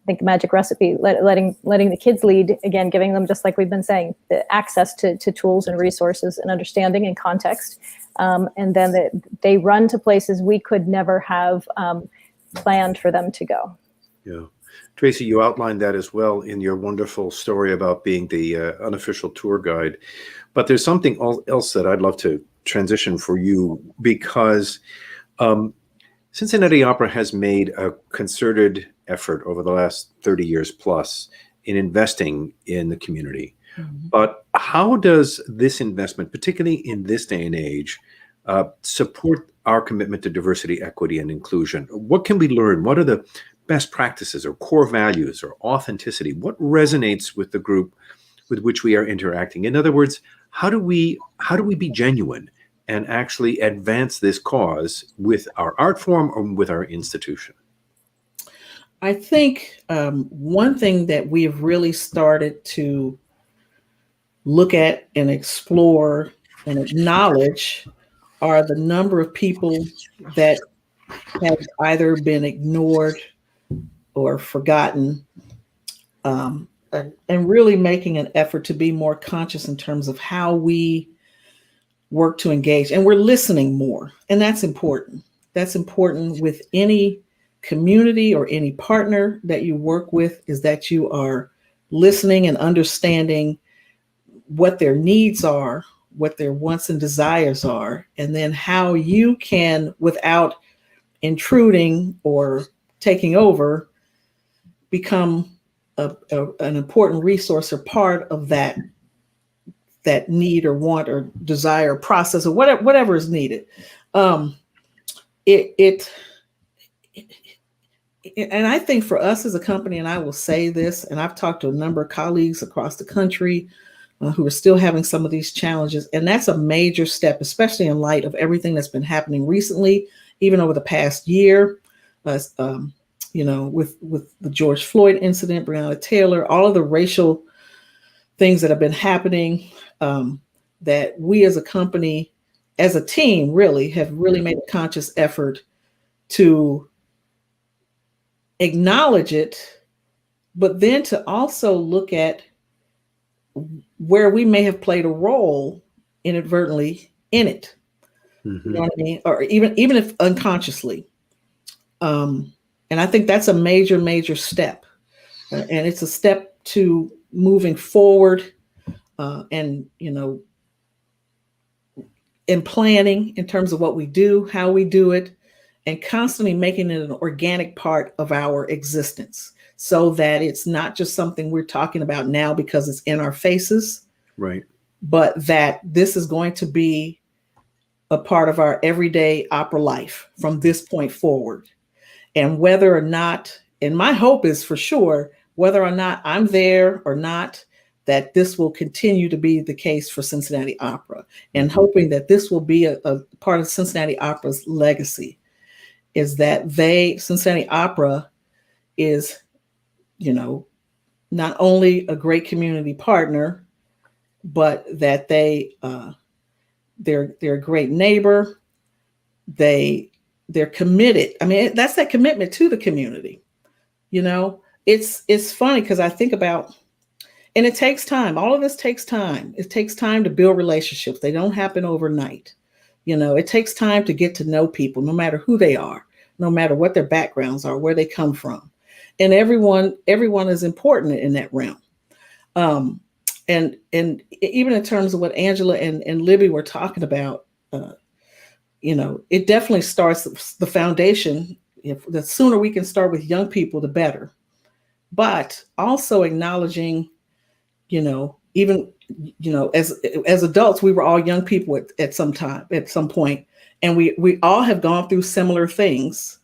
think, the magic recipe, letting the kids lead, again, giving them, just like we've been saying, the access to tools and resources and understanding and context. And then they run to places we could never have planned for them to go. Yeah. Tracy, you outlined that as well in your wonderful story about being the unofficial tour guide. But there's something else that I'd love to transition for you, because Cincinnati Opera has made a concerted effort over the last 30 years plus in investing in the community. Mm-hmm. But how does this investment, particularly in this day and age, support our commitment to diversity, equity, and inclusion? What can we learn? What are the best practices or core values or authenticity? What resonates with the group with which we are interacting? In other words, how do we be genuine and actually advance this cause with our art form or with our institution? I think one thing that we have really started to look at and explore and acknowledge are the number of people that have either been ignored or forgotten, and really making an effort to be more conscious in terms of how we work to engage. And we're listening more, and that's important. That's important with any community or any partner that you work with, is that you are listening and understanding what their needs are, what their wants and desires are, and then how you can, without intruding or taking over, become an important resource or part of that that need or want or desire, process, or whatever is needed. And I think for us as a company, and I will say this, and I've talked to a number of colleagues across the country who are still having some of these challenges, and that's a major step, especially in light of everything that's been happening recently, even over the past year. You know, with the George Floyd incident, Breonna Taylor, all of the racial things that have been happening, that we as a company, as a team, really have made a conscious effort to acknowledge it, but then to also look at where we may have played a role inadvertently in it. Mm-hmm. You know what I mean? Or even if unconsciously. And I think that's a major step. And it's a step to moving forward and, you know, in planning in terms of what we do, how we do it, and constantly making it an organic part of our existence so that it's not just something we're talking about now because it's in our faces, right? But that this is going to be a part of our everyday opera life from this point forward. And whether or not, and my hope is for sure, whether or not I'm there or not, that this will continue to be the case for Cincinnati Opera, and hoping that this will be a part of Cincinnati Opera's legacy, is that Cincinnati Opera is, you know, not only a great community partner, but that they're a great neighbor. They're committed. I mean, that's that commitment to the community. You know, it's funny because I think about, and it takes time. All of this takes time. It takes time to build relationships. They don't happen overnight. You know, it takes time to get to know people, no matter who they are, no matter what their backgrounds are, where they come from. And everyone is important in that realm. And even in terms of what Angela and Libby were talking about, you know, it definitely starts the foundation. If the sooner we can start with young people, the better. But also acknowledging, you know, even, you know, as adults, we were all young people at some point, and we all have gone through similar things,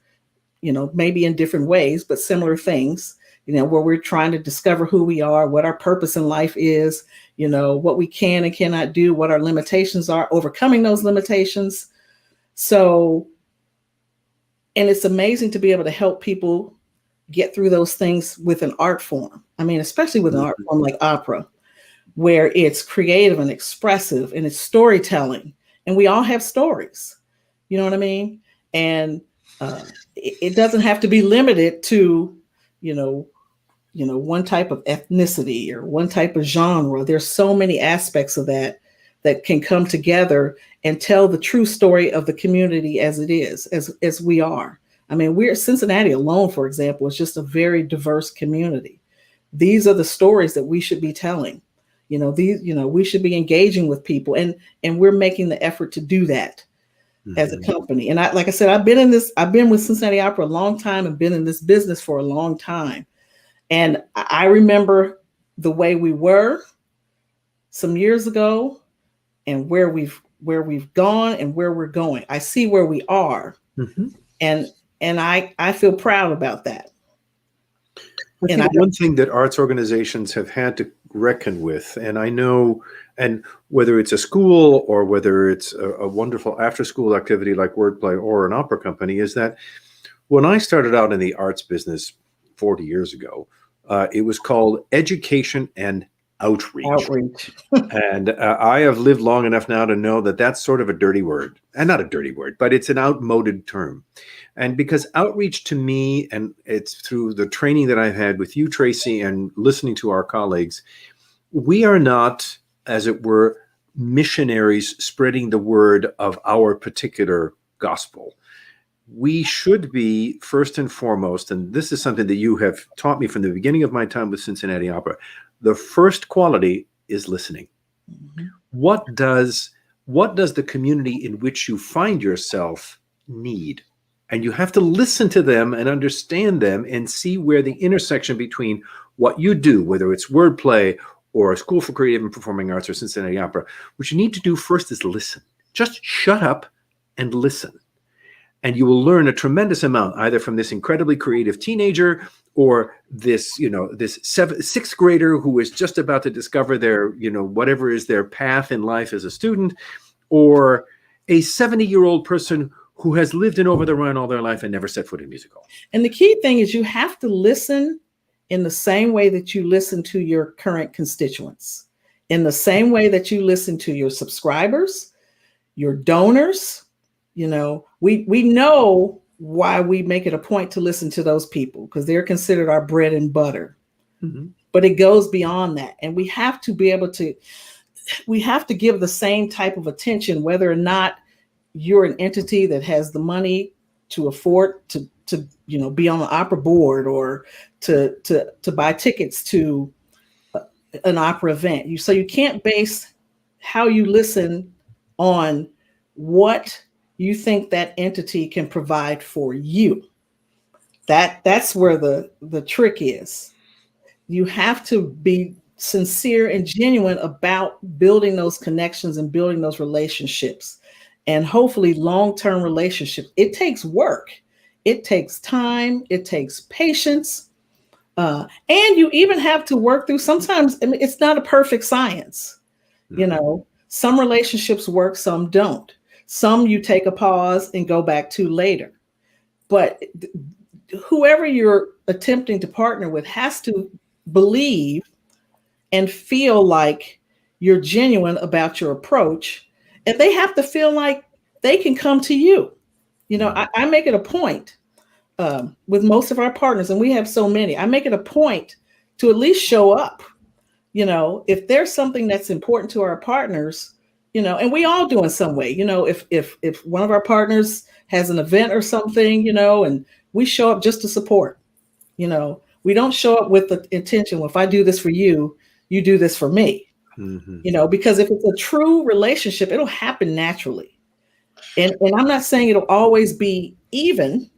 you know, maybe in different ways, but similar things, you know, where we're trying to discover who we are, what our purpose in life is, you know, what we can and cannot do, what our limitations are, overcoming those limitations. So, and it's amazing to be able to help people get through those things with an art form. I mean, especially with an art form like opera, where it's creative and expressive and it's storytelling, and we all have stories, you know what I mean? And it doesn't have to be limited to, you know, one type of ethnicity or one type of genre. There's so many aspects of that can come together and tell the true story of the community as it is, as we are. I mean, Cincinnati alone, for example, is just a very diverse community. These are the stories that we should be telling. You know, we should be engaging with people, and we're making the effort to do that as a company. And like I said, I've been with Cincinnati Opera a long time and been in this business for a long time. And I remember the way we were some years ago and where we've gone and where we're going. I see where we are. Mm-hmm. And I feel proud about that. I think one thing that arts organizations have had to reckon with, and I know, and whether it's a school or whether it's a wonderful after-school activity like WordPlay or an opera company, is that when I started out in the arts business 40 years ago, it was called education and outreach. And I have lived long enough now to know that that's sort of a dirty word, and not a dirty word, but it's an outmoded term. And because outreach to me, and it's through the training that I've had with you, Tracy, and listening to our colleagues, we are not, as it were, missionaries spreading the word of our particular gospel. We should be, first and foremost, and this is something that you have taught me from the beginning of my time with Cincinnati Opera, the first quality is listening. Mm-hmm. What does the community in which you find yourself need? And you have to listen to them and understand them and see where the intersection between what you do, whether it's wordplay or a School for Creative and Performing Arts or Cincinnati Opera, what you need to do first is listen. Just shut up and listen. And you will learn a tremendous amount, either from this incredibly creative teenager or this, this sixth grader who is just about to discover their, whatever is their path in life as a student, or a 70-year-old person who has lived in Over the Rhine all their life and never set foot in music hall. And the key thing is you have to listen in the same way that you listen to your current constituents, in the same way that you listen to your subscribers, your donors. We know why we make it a point to listen to those people, because they're considered our bread and butter. Mm-hmm. But it goes beyond that. And we have to be able to, give the same type of attention, whether or not you're an entity that has the money to afford to be on the opera board, or to buy tickets to an opera event. So you can't base how you listen on what you think that entity can provide for you. That's where the trick is. You have to be sincere and genuine about building those connections and building those relationships, and hopefully long-term relationships. It takes work. It takes time. It takes patience. And you even have to work through, sometimes, it's not a perfect science. Mm-hmm. Some relationships work, some don't. Some you take a pause and go back to later. But whoever you're attempting to partner with has to believe and feel like you're genuine about your approach. And they have to feel like they can come to you. I make it a point with most of our partners, and we have so many, I make it a point to at least show up. If there's something that's important to our partners, and we all do in some way, if one of our partners has an event or something, and we show up just to support, we don't show up with the intention, well, if I do this for you, you do this for me, mm-hmm. Because if it's a true relationship, it'll happen naturally. And I'm not saying it'll always be even,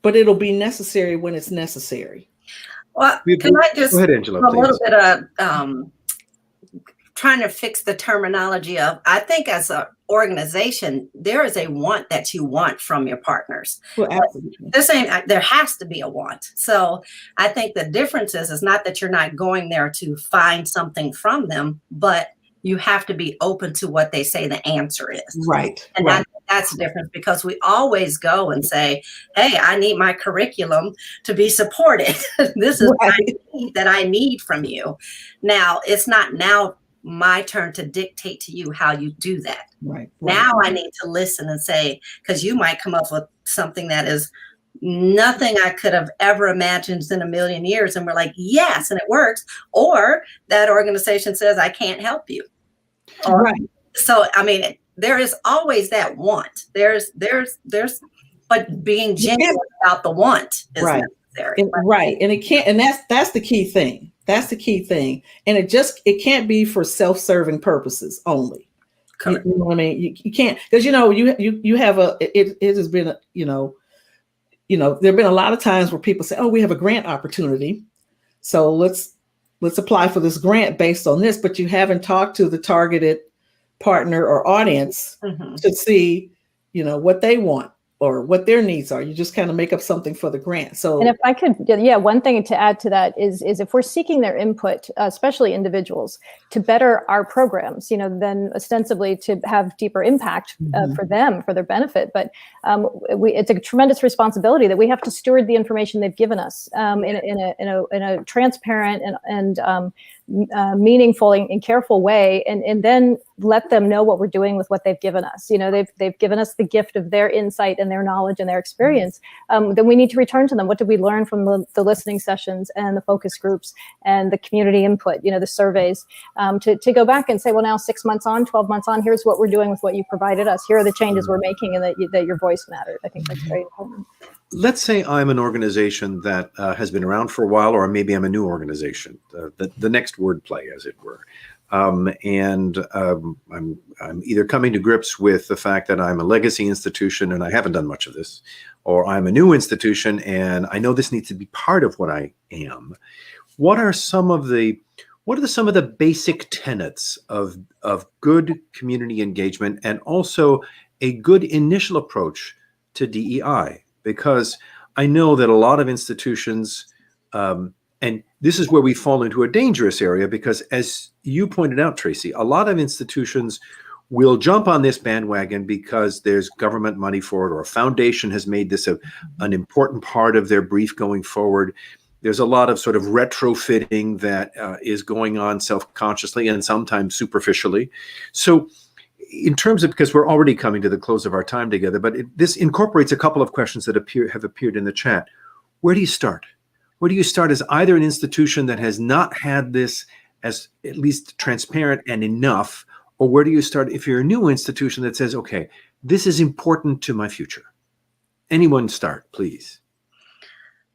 but it'll be necessary when it's necessary. Well, can I just, go ahead, Angela, a little bit of trying to fix the terminology of, I think as an organization, there is a want that you want from your partners. Well, absolutely. There has to be a want. So I think the difference is not that you're not going there to find something from them, but you have to be open to what they say the answer is. Right. And right. That's the difference, because we always go and say, hey, I need my curriculum to be supported. This is right. That I need from you. Now, it's not now my turn to dictate to you how you do that. Right. Now I need to listen and say, because you might come up with something that is nothing I could have ever imagined in a million years. And we're like, yes, and it works. Or that organization says, I can't help you. Right. So, there is always that want. But being genuine about the want is right. necessary. Right. And it can't, and that's the key thing. That's the key thing. And it can't be for self-serving purposes only. Correct. You know what I mean? You can't, because, you have it has been, there've been a lot of times where people say, oh, we have a grant opportunity, so let's apply for this grant based on this, but you haven't talked to the targeted partner or audience mm-hmm. to see, what they want or what their needs are. You just kind of make up something for the grant. So, and if I could, one thing to add to that is if we're seeking their input, especially individuals, to better our programs, then ostensibly to have deeper impact mm-hmm. for them, for their benefit. But it's a tremendous responsibility that we have to steward the information they've given us in a transparent and meaningful and careful way, and then let them know what we're doing with what they've given us. They've given us the gift of their insight and their knowledge and their experience. Then we need to return to them. What did we learn from the listening sessions and the focus groups and the community input, the surveys, to go back and say, well, now 6 months on, 12 months on, here's what we're doing with what you provided us. Here are the changes we're making, and that your voice mattered. I think that's very important. Let's say I'm an organization that has been around for a while, or maybe I'm a new organization, the next WordPlay, as it were. And I'm either coming to grips with the fact that I'm a legacy institution and I haven't done much of this, or I'm a new institution and I know this needs to be part of what I am. What are some of the what are some of the basic tenets of good community engagement and also a good initial approach to DEI? Because I know that a lot of institutions, and this is where we fall into a dangerous area, because as you pointed out, Tracy, a lot of institutions will jump on this bandwagon because there's government money for it, or a foundation has made this an important part of their brief going forward. There's a lot of sort of retrofitting that is going on self-consciously and sometimes superficially. So in terms of, because we're already coming to the close of our time together, but this incorporates a couple of questions that have appeared in the chat. Where do you start? Where do you start as either an institution that has not had this as at least transparent and enough, or where do you start if you're a new institution that says, okay, this is important to my future? Anyone start, please.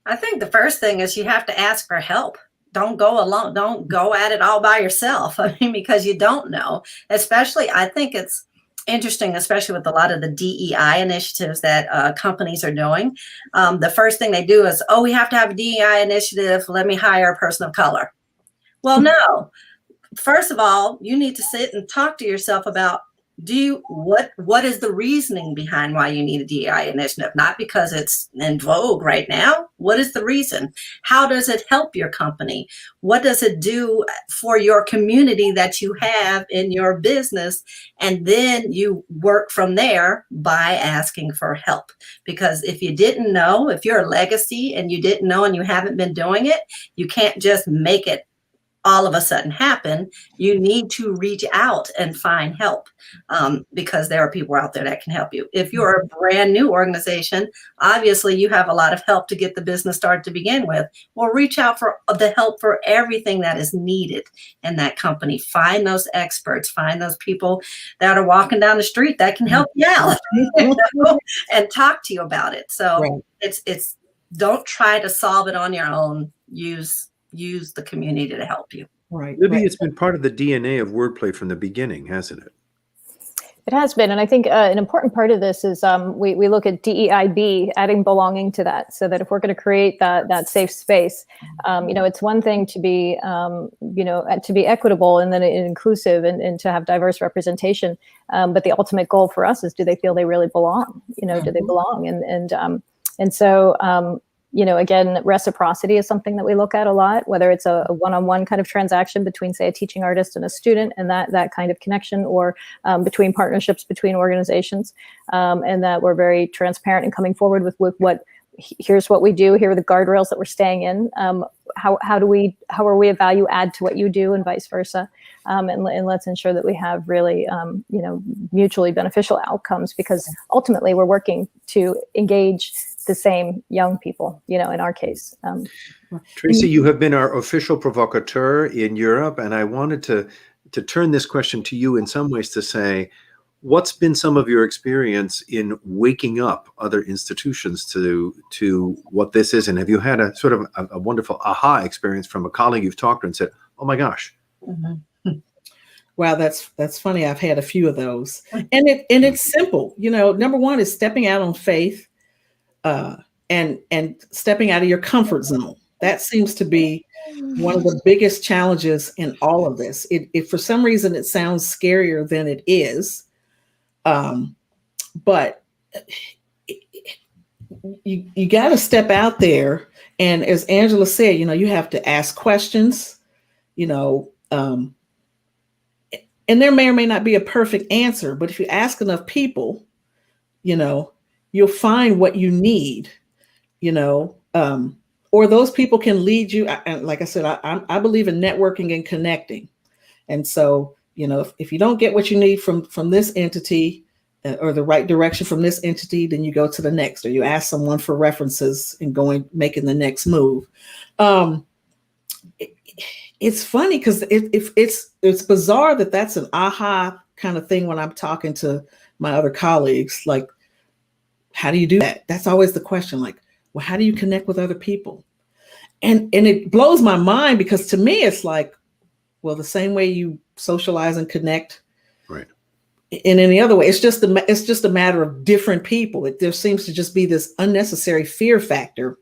I think the first thing is you have to ask for help. Don't go alone. Don't go at it all by yourself. I mean, because you don't know. Especially, I think it's interesting, especially with a lot of the DEI initiatives that companies are doing. The first thing they do is, oh, we have to have a DEI initiative. Let me hire a person of color. Well, no. First of all, you need to sit and talk to yourself about, what is the reasoning behind why you need a DEI initiative? Not because it's in vogue right now. What is the reason? How does it help your company? What does it do for your community that you have in your business? And then you work from there by asking for help. Because if you didn't know, if you're a legacy and you didn't know and you haven't been doing it, you can't just make it all of a sudden happen. You need to reach out and find help, because there are people out there that can help you. If you're a brand new organization, obviously you have a lot of help to get the business started to begin with. Well, reach out for the help for everything that is needed in that company. Find those experts, find those people that are walking down the street that can help you out and talk to you about it. So Right. it's don't try to solve it on your own. Use the community to help you. Right. Libby, right. it's been part of the DNA of wordplay from the beginning, hasn't it? It has been, and I think an important part of this is we look at DEIB, adding belonging to that, so that if we're going to create that safe space, it's one thing to be to be equitable and then inclusive and to have diverse representation, but the ultimate goal for us is, do they feel they really belong? Do they belong? And so. Again, reciprocity is something that we look at a lot, whether it's a one-on-one kind of transaction between, say, a teaching artist and a student, and that kind of connection, or between partnerships between organizations, and that we're very transparent in coming forward with what, here's what we do, here are the guardrails that we're staying in, how are we a value add to what you do, and vice versa, and let's ensure that we have really mutually beneficial outcomes, because ultimately we're working to engage the same young people, in our case. Tracy, you have been our official provocateur in Europe, and I wanted to turn this question to you in some ways to say, what's been some of your experience in waking up other institutions to what this is? And have you had a sort of a wonderful aha experience from a colleague you've talked to and said, oh my gosh? Mm-hmm. Wow, that's funny. I've had a few of those, and it's simple. Number one is stepping out on faith. And stepping out of your comfort zone. That seems to be one of the biggest challenges in all of this. It for some reason, it sounds scarier than it is. But you got to step out there. And as Angela said, you have to ask questions, and there may or may not be a perfect answer, but if you ask enough people, you'll find what you need, or those people can lead you. And like I said, I believe in networking and connecting. And so, if you don't get what you need from this entity or the right direction from this entity, then you go to the next, or you ask someone for references and making the next move. It's funny because it's bizarre that's an aha kind of thing when I'm talking to my other colleagues, like, how do you do that? That's always the question. Like, well, how do you connect with other people? And it blows my mind, because to me, it's like, well, the same way you socialize and connect, right, in any other way. It's just a matter of different people. There seems to just be this unnecessary fear factor,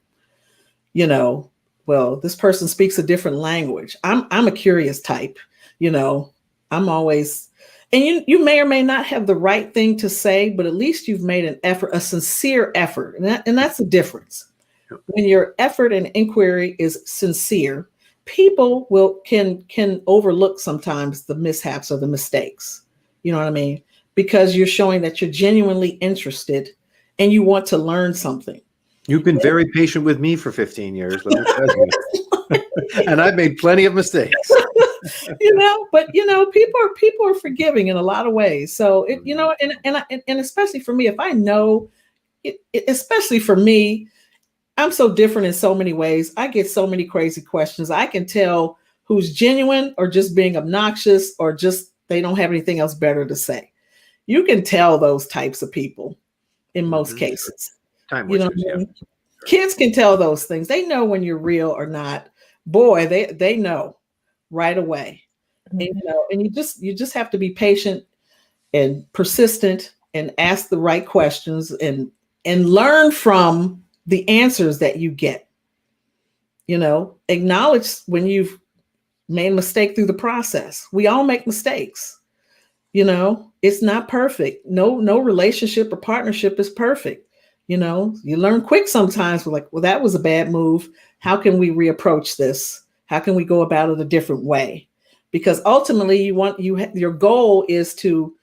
well, this person speaks a different language. I'm a curious type, you know. I'm always, and you may or may not have the right thing to say, but at least you've made an effort, a sincere effort. And that's the difference. When your effort and inquiry is sincere, people can overlook sometimes the mishaps or the mistakes. You know what I mean? Because you're showing that you're genuinely interested and you want to learn something. You've been very patient with me for 15 years, let me tell you. And I've made plenty of mistakes. But people are forgiving in a lot of ways. So and especially for me, if I know, especially for me, I'm so different in so many ways. I get so many crazy questions. I can tell who's genuine or just being obnoxious or just they don't have anything else better to say. You can tell those types of people in most cases. Time you know wasters, what I mean? yeah. Kids can tell those things. They know when you're real or not. Boy, they know right away. And you just have to be patient and persistent and ask the right questions and learn from the answers that you get. Acknowledge when you've made a mistake through the process. We all make mistakes. It's not perfect. No relationship or partnership is perfect. You learn quick sometimes. We're like, well, that was a bad move. How can we reapproach this? How can we go about it a different way? Because ultimately your goal is to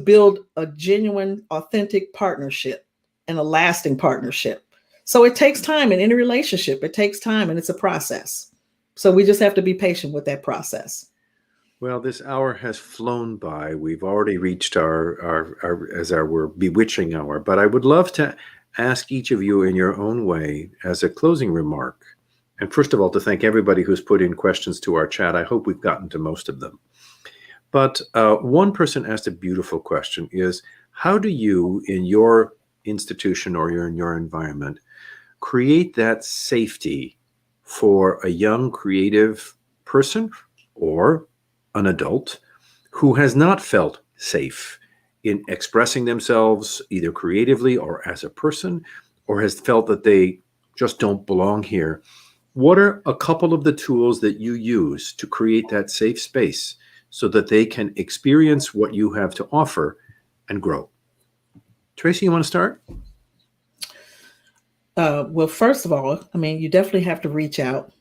build a genuine, authentic partnership and a lasting partnership. So it takes time in any relationship. It takes time and it's a process. So we just have to be patient with that process. Well, this hour has flown by. We've already reached our bewitching hour, but I would love to ask each of you in your own way as a closing remark. And first of all, to thank everybody who's put in questions to our chat. I hope we've gotten to most of them. But one person asked a beautiful question is, how do you, in your institution or in your environment, create that safety for a young creative person or an adult who has not felt safe in expressing themselves either creatively or as a person, or has felt that they just don't belong here? What are a couple of the tools that you use to create that safe space so that they can experience what you have to offer and grow? Tracy, you want to start? Well, first of all, you definitely have to reach out.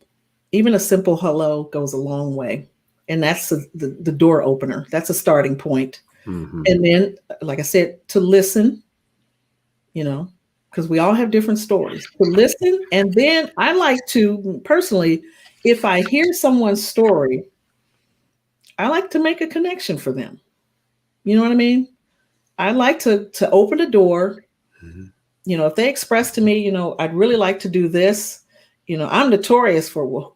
Even a simple hello goes a long way. And that's the door opener. That's a starting point. Mm-hmm. And then, like I said, to listen, because we all have different stories. To listen. And then I like to, personally, if I hear someone's story, I like to make a connection for them. You know what I mean? I like to open a door. Mm-hmm. If they express to me, I'd really like to do this. I'm notorious for,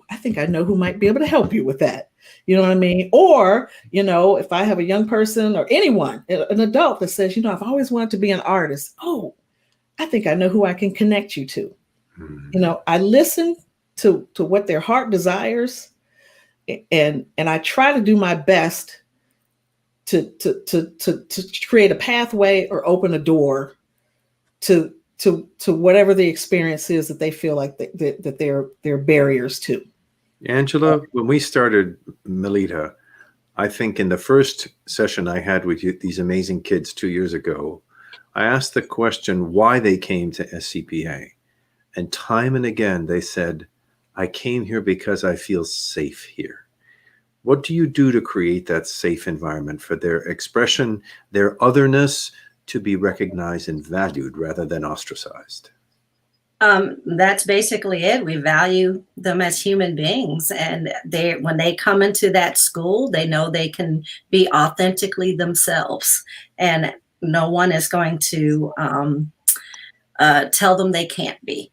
I think I know who might be able to help you with that. You know what I mean? Or, if I have a young person or anyone, an adult that says, I've always wanted to be an artist. Oh, I think I know who I can connect you to. Mm-hmm. I listen to what their heart desires, and I try to do my best to create a pathway or open a door to whatever the experience is that they feel like that they're barriers to. Angela, when we started Melita, I think in the first session I had with you, these amazing kids 2 years ago, I asked the question why they came to SCPA. And time and again, they said, I came here because I feel safe here. What do you do to create that safe environment for their expression, their otherness, to be recognized and valued rather than ostracized? That's basically it. We value them as human beings, and when they come into that school, they know they can be authentically themselves, and no one is going to tell them they can't be.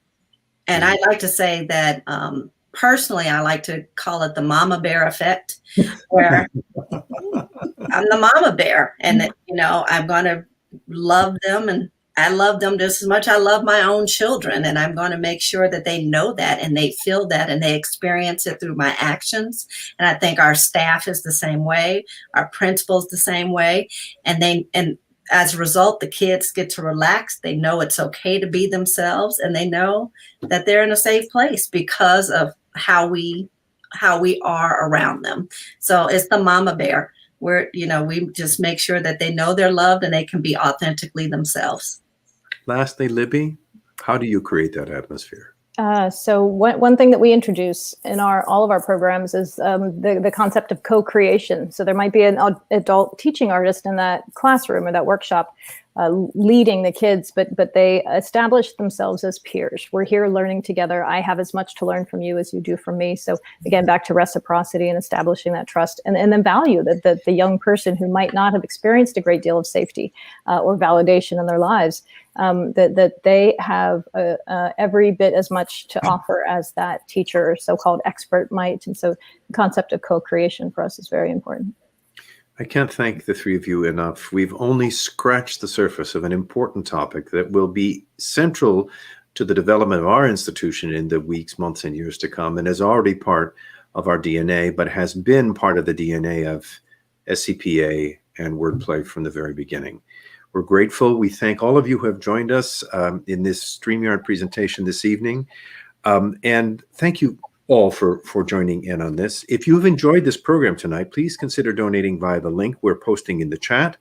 And I like to say that personally, I like to call it the mama bear effect, where I'm the mama bear, and I'm going to love them, and I love them just as much I love my own children, and I'm going to make sure that they know that and they feel that and they experience it through my actions. And I think our staff is the same way, our principals the same way, and as a result, the kids get to relax. They know it's okay to be themselves, and they know that they're in a safe place because of how we are around them. So it's the mama bear, where, we just make sure that they know they're loved and they can be authentically themselves. Lastly, Libby, how do you create that atmosphere? So one thing that we introduce in all of our programs is the concept of co-creation. So there might be an adult teaching artist in that classroom or that workshop leading the kids, but they establish themselves as peers. We're here learning together. I have as much to learn from you as you do from me. So again, back to reciprocity and establishing that trust, and then value that the young person who might not have experienced a great deal of safety or validation in their lives, that they have every bit as much to offer as that teacher or so-called expert might. And so the concept of co-creation for us is very important. I can't thank the three of you enough. We've only scratched the surface of an important topic that will be central to the development of our institution in the weeks, months, and years to come, and is already part of our DNA, but has been part of the DNA of SCPA and WordPlay from the very beginning. We're grateful. We thank all of you who have joined us in this StreamYard presentation this evening. And thank you all for joining in on this. If you've enjoyed this program tonight, please consider donating via the link we're posting in the chat.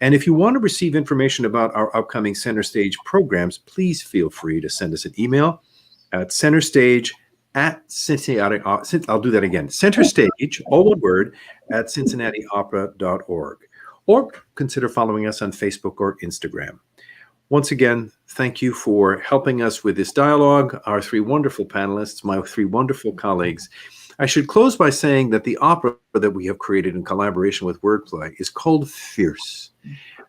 And if you want to receive information about our upcoming Center Stage programs, please feel free to send us an email at centerstage@Cincinnati. I'll do that again. Centerstage, all one word, at cincinnatiopera.org. Or consider following us on Facebook or Instagram. Once again, thank you for helping us with this dialogue, our three wonderful panelists, my three wonderful colleagues. I should close by saying that the opera that we have created in collaboration with WordPlay is called Fierce.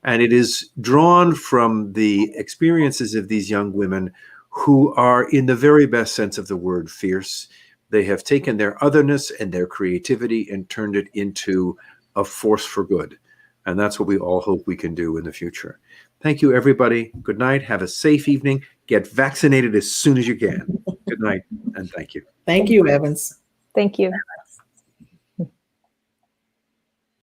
And it is drawn from the experiences of these young women who are, in the very best sense of the word, fierce. They have taken their otherness and their creativity and turned it into a force for good. And that's what we all hope we can do in the future. Thank you, everybody. Good night. Have a safe evening. Get vaccinated as soon as you can. Good night, and thank you. Thank you, Evans. Thank you.